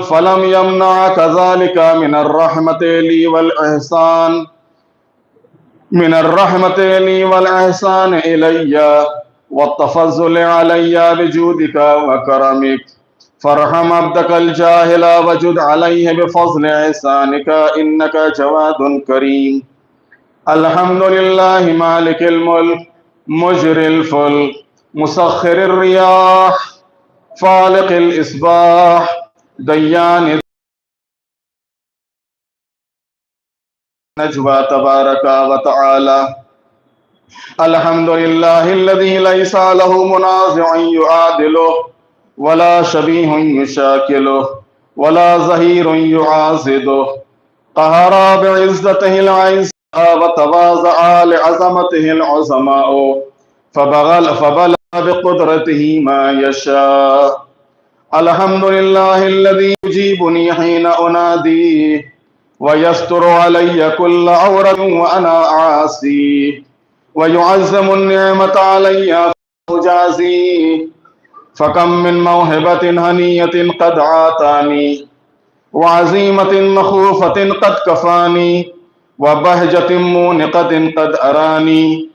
فلم يمنعك ذلك من الرحمة لي والإحسان إلي والتفضل علي بجودك وكرمك. فارحم عبدك الجاهل وجد عليه بفضل إحسانك إنك جواد كريم. الحمد لله مالك الملك مجري الفلك مسخر الرياح فالق الإصباح ديان نجوى تبارك وتعالى. الحمد لله الذي ليس له منازع يعادله ولا شبيه يشاكله ولا زهير يعاصده. قهر بعزته العز وتواضع لعظمته العظماء فبلغ بقدرته ما يشاء. الحمد لله الذي يجيبني حين أناديه ويستر علي كل عورة وأنا عاصي ويعظم النعمة علي فأجازيه. فكم من موهبة هنية قد عاتاني وعزيمة مخوفة قد كفاني وبهجة مونقة قد أراني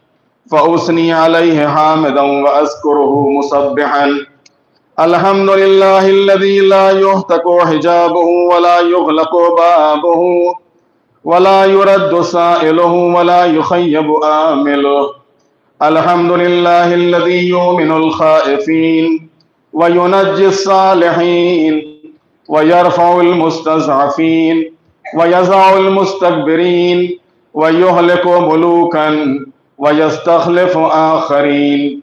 فأثني عليه حامدا وأذكره مسبحا. الحمد لله الذي لا يهتك حجابه ولا يغلق بابه ولا يرد سائله ولا يخيب آمله. الحمد لله الذي يؤمن الخائفين وينجي الصالحين ويرفع المستضعفين ويزع المستكبرين ويهلك ملوكا ويستخلف آخرين.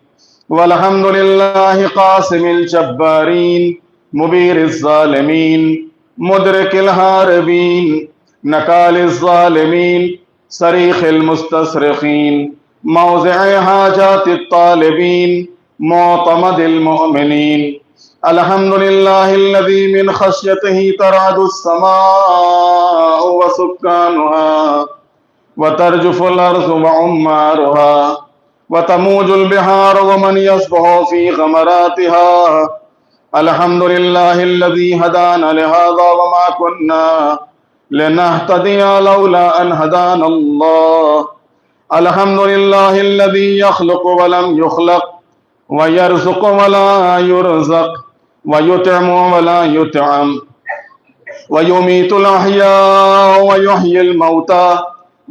والحمد لله قاسم الجبارين مبير الظالمين مدرك الهاربين نكال الظالمين صريخ المستصرخين موضع حاجات الطالبين معتمد المؤمنين. الحمد لله الذي من خشيته ترعد السماء وسكانها وترجف الأرض وعمارها وتموج البحار ومن يسبح في غمراتها. الحمد لله الذي هدانا لهذا وما كنا لنهتدي لولا أن هدانا الله. الحمد لله الذي يخلق ولم يخلق ويرزق ولا يرزق ويطعم ولا يطعم ويميت الأحياء ويحيي الموتى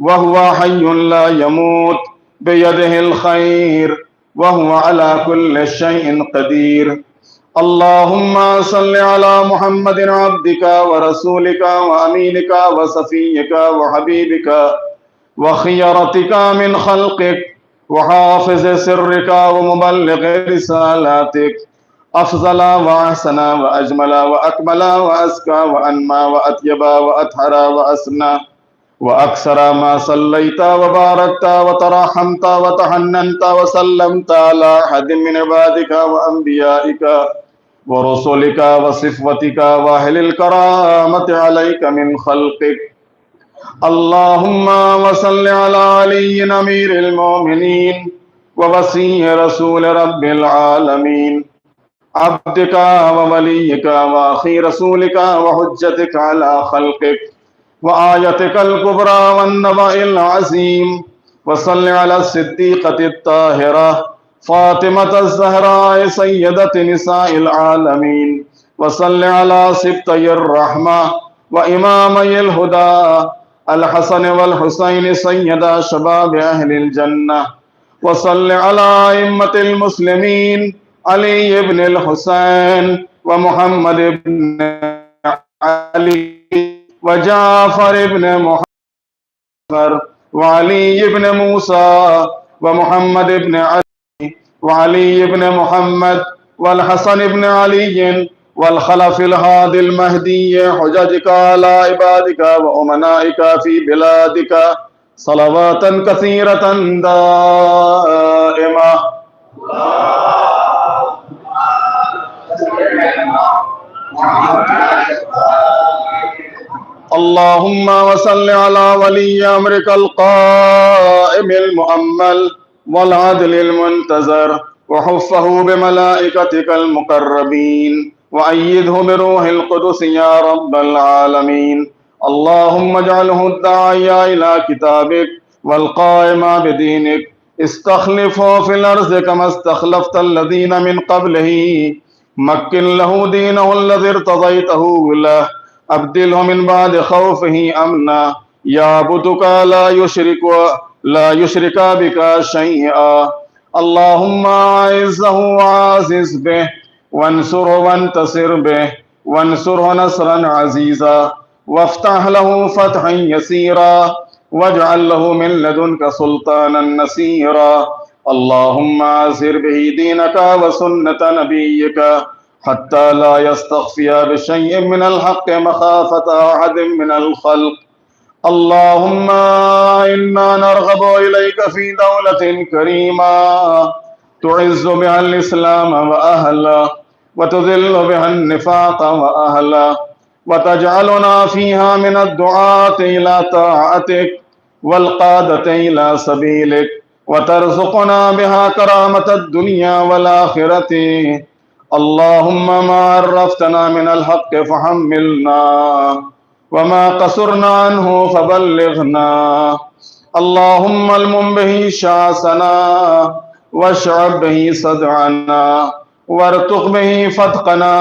وهو حي لا يموت بيده الخير وهو على كل شيء قدير. اللهم صل على محمد عبدك ورسولك وأمينك وصفيك وحبيبك وخيرتك من خلقك وحافظ سرك ومبلغ رسالاتك، أفضل وأحسن وأجمل وأكمل وأزكى وأنمى وأطيب وأطهر وأسنى وأكثر ما صليت وباركت وترحمت وتحننت وسلمت على أحد من عبادك وأنبيائك ورسلك وصفوتك وأهل الكرامة عليك من خلقك. اللهم وصل على علي أمير المؤمنين ووصي رسول رب العالمين، عبدك ووليك وأخي رسولك وحجتك على خلقك وآيتك الكبرى والنبأ العظيم. وصل على الصديقة الطاهرة فاطمة الزهراء سيدة نساء العالمين. وصل على سبطي الرحمة وإمامي الهدى الحسن والحسين سيدا شباب أهل الجنة. وصل على أئمة المسلمين علي بن الحسين ومحمد بن علي وجعفر بن محمد وعلي بن موسى ومحمد بن علي وعلي بن محمد والحسن بن علي والخلف الهادي المهدي حججك على عبادك وأمنائك في بلادك صلوات كثيرة دائمة. اللهم وصل على ولي أمرك القائم المؤمل والعدل المنتظر وحفه بملائكتك المقربين وأيده بروح القدس يا رب العالمين. اللهم اجعله الداعي إلى كتابك والقائم بدينك، استخلفه في الأرض كما استخلفت الذين من قبله، مكن له دينه الذي ارتضيته له، أبدله من بعد خوفه أمنا يعبدك لا يشرك بك شيئا. اللهم أعزه وعزز به وانصره وانتصر به وانصره نصرا عزيزا وافتح له فتحا يسيرا واجعل له من لدنك سلطانا نصيرا. اللهم أعزر به دينك وسنة نبيك حتى لا يستخفي بشيء من الحق مخافة أحد من الخلق. اللهم إنا نرغب إليك في دولة كريمة تعز بها الإسلام وأهله وتذل بها النفاق وأهله وتجعلنا فيها من الدعاة إلى طاعتك والقادة إلى سبيلك وترزقنا بها كرامة الدنيا والآخرة. اللهم ما عرفتنا من الحق فحملنا وما قصرنا عنه فبلغنا. اللهم المم به شاسنا واشعب به صدعنا وارتق به فتقنا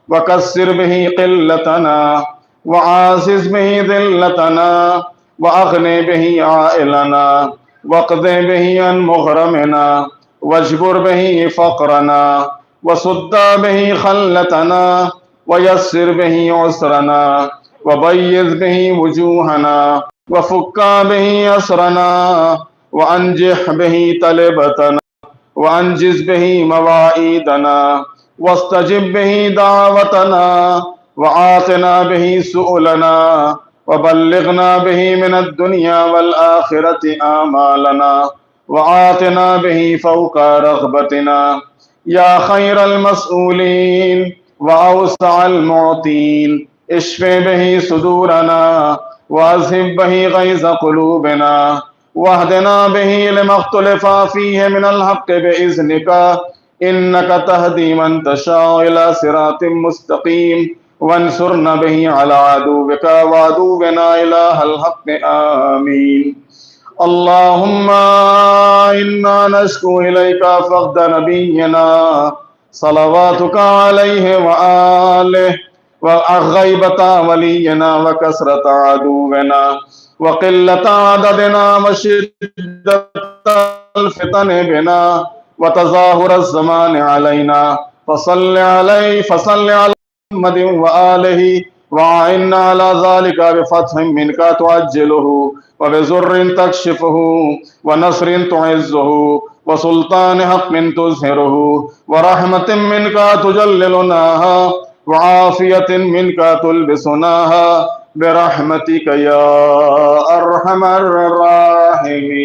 وكسر به قلتنا وعازز به ذلتنا وأغني به عائلنا واقض به عن مغرمنا واجبر به فقرنا وسد به خلتنا ويسر به عسرنا وبيض به وجوهنا وفك به أسرنا وأنجح به طلبتنا وأنجز به مواعيدنا واستجب به دعوتنا وعاطنا به سؤلنا وبلغنا به من الدنيا والآخرة آمالنا. وآتنا به فوق رغبتنا يا خير المسؤولين وأوسع المعطين. اشف به صدورنا واذهب به غيظ قلوبنا واهدنا به لما اختلف فيه من الحق بإذنك إنك تهدي من تشاء إلى صراط مستقيم. وانصرنا به على عدوك وعدونا إله الحق. آمين. اللهم إنا نشكو إليك فقد نبينا صلواتك عليه وآله وغيبة ولينا وكسرة عدونا وقلة عددنا وشدة الفتن بنا وتظاهر الزمان علينا. فصل على محمد وآله وعنا على ذلك بفتح منك تعجله وبزر تكشفه ونصر تعزه وسلطان حق تظهره ورحمة منك تجللناها وعافية منك تلبسناها برحمتك يا أرحم الراحمين.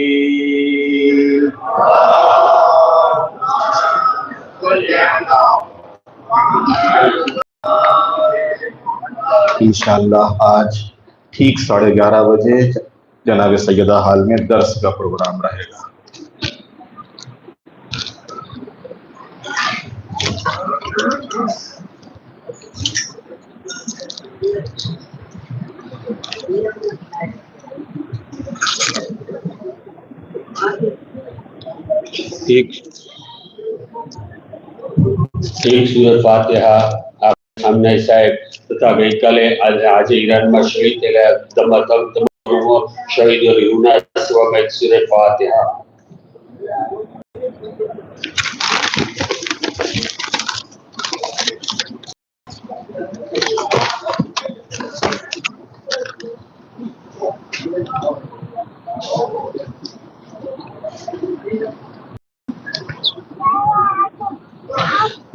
انشاءاللہ آج ٹھیک 11:30 بجے جناب سیدہ ہال میں درس کا پروگرام رہے گا. ایک سورۃ فاتحہ آپ سامنے صاحب تથા ગઈકાલે આજે ઈરાનમાં શહીદ થયેલા તમામ શહીદો રૂના સ્વભાવિક સૂરત ફાતિહા.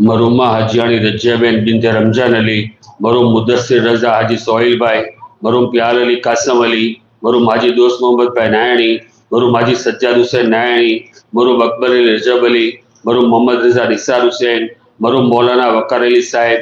મરુમા હાજીયાણી રજિયાબેન બિનતે રમજાન અલી, મરુમ મુદસ્સિર રઝા હાજી સોહિલ ભાઈ, મરુમ પ્યાલ અલી કાસમ અલી, મરુમ હાજી દોસ્ત મોહમ્મદ ભાઈ નાયણી, મરુમ હાજી સજ્જાદ હુસૈન નાયણી, મરુમ અકબર અલી રજબ અલી, મરુમ મોહમ્મદ રઝા નિસાર હુસૈન, મરુમ મૌલાના વકાર અલી સાહેબ,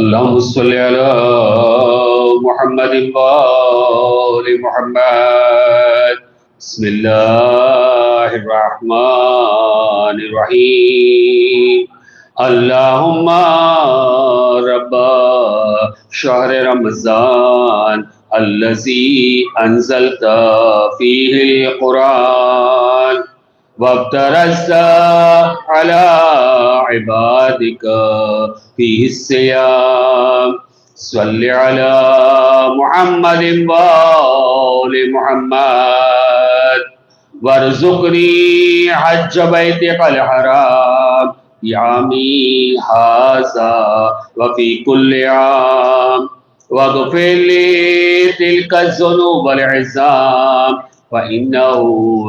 اللهم صل على محمد وآل محمد. بسم الله الرحمن الرحيم. اللهم رب شهر رمضان الذي أنزلت فيه القرآن وابترست على عبادك فيه الصيام صل على محمد وآل محمد وارزقني حج بيتك الحرام بعامي هذا وفي كل عام واغفر لي تلك الذنوب العظام فإنه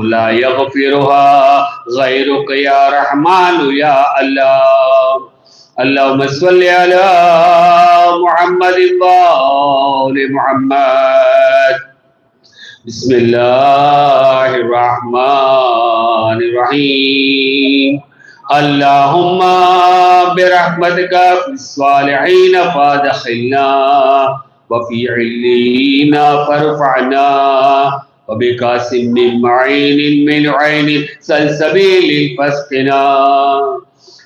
لا يغفرها غيرك يا رحمن يا الله. اللهم صل على محمد وآل محمد. بسم الله الرحمن الرحيم. اللهم برحمتك في الصالحين فادخلنا وفي عليين فارفعنا وبقاسم من معين من عين سلسبيل فاسقنا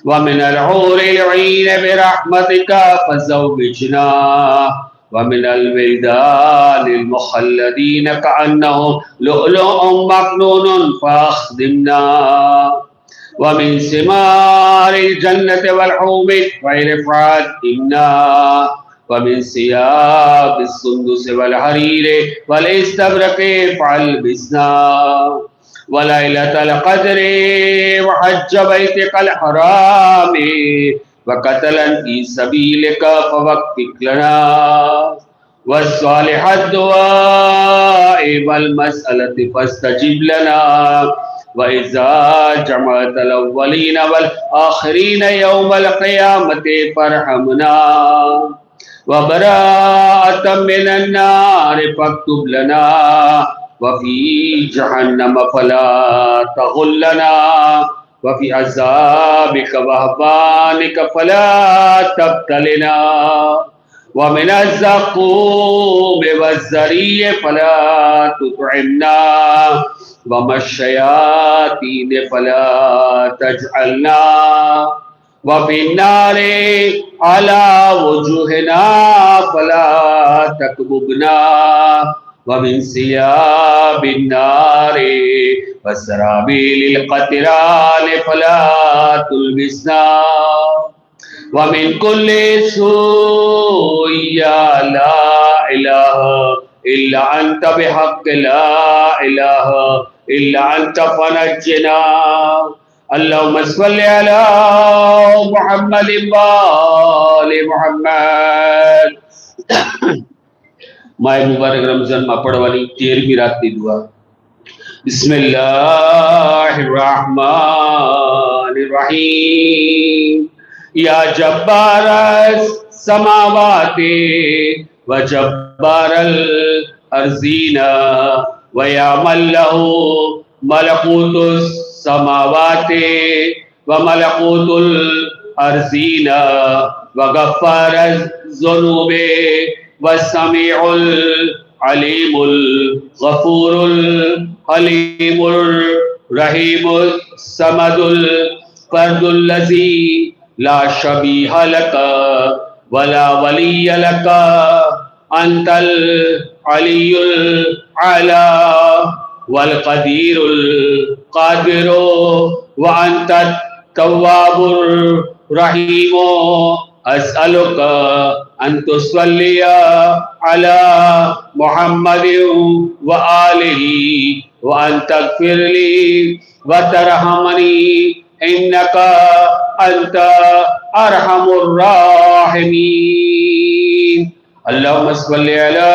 ومن الحور العين برحمتك فزوجنا ومن الولدان المخلدين كأنهم لؤلؤ مكنون فأخدمنا ومن ثمار الجنة والحوم غير فاتنا ومن ثياب السندس والحرير والاستبرق فالبسنا وليلة القدر وحج بيتك الحرام وقتلا في سبيلك فوفق لنا والصالح الدعاء والمسألة فاستجب لنا وإذا جمعت الأولين والآخرين يوم القيامة فارحمنا وبراءة من النار فاكتب لنا وفي جهنم فلا تغلنا وفي عذابك وهبانك فلا تبتلنا ومن الزقوم والزريع فلا تطعمنا ومن الشياطين فلا تجعلنا وفي النار على وجوهنا فلا تكببنا ومن ثياب النار وسرابيل القتران فلا تلبسنا ومن كل سوء يا لا إله إلا أنت بحق لا إله إلا أنت فنجنا اللهم صل على محمد وآل محمد. ماہ مبارک رمضان میں پڑھوانی 13ویں رات کی دعا. بسم اللہ الرحمن الرحیم. یا جبار السماوات و جبار الارضین و یا من له ملکوت السماوات و ملکوت الارضین و غفار الذنوب والسميع العليم الغفور الحليم الرحيم الصمد الفرد الذي لا شبيه لك ولا ولي لك أنت العلي الأعلى والقدير القادر وأنت التواب الرحيم. أسألك أن تصلي على محمد وآله وأن تغفر لي وترحمني إنك أنت أرحم الراحمين. اللهم صل على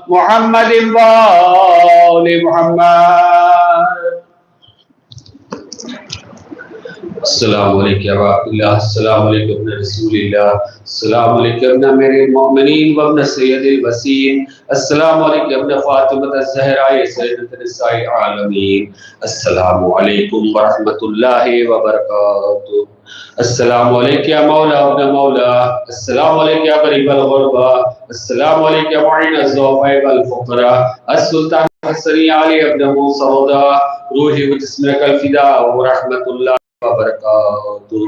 محمد وآل محمد. السلام علیکم یا اللہ. السلام علیکم ابن رسول اللہ. السلام علیکم ابن امیر المؤمنین و ابن سید الوسیم. السلام علیکم ابن فاطمہ الزہراء سیدۃ النساء العالمین. السلام علیکم ورحمۃ اللہ وبرکاتہ. السلام علیکم یا مولا ابن مولا. السلام علیکم یا قریب الغربا. السلام علیکم یا معین الضعفاء والفقراء. السلطان حسنی علی ابن موسودا روحی و جسمک الفداء ورحمۃ اللہ وبرکاتہ.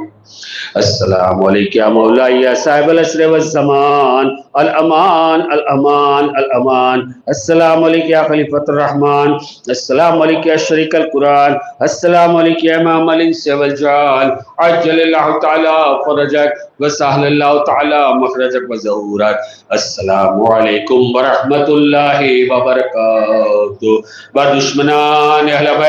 السلام علیکم یا مولا یا صاحب العصر والزمان. الامان الامان الامان. السلام علیکم یا خلیفۃ الرحمن. السلام علیکم یا شریک القرآن. السلام علیکم یا امام الانس والجان. عجل اللہ تعالی فرجک وسهل اللہ تعالی مخرجک وظہورک. السلام علیکم ورحمۃ اللہ وبرکاتہ. بر دشمنان اہل بیت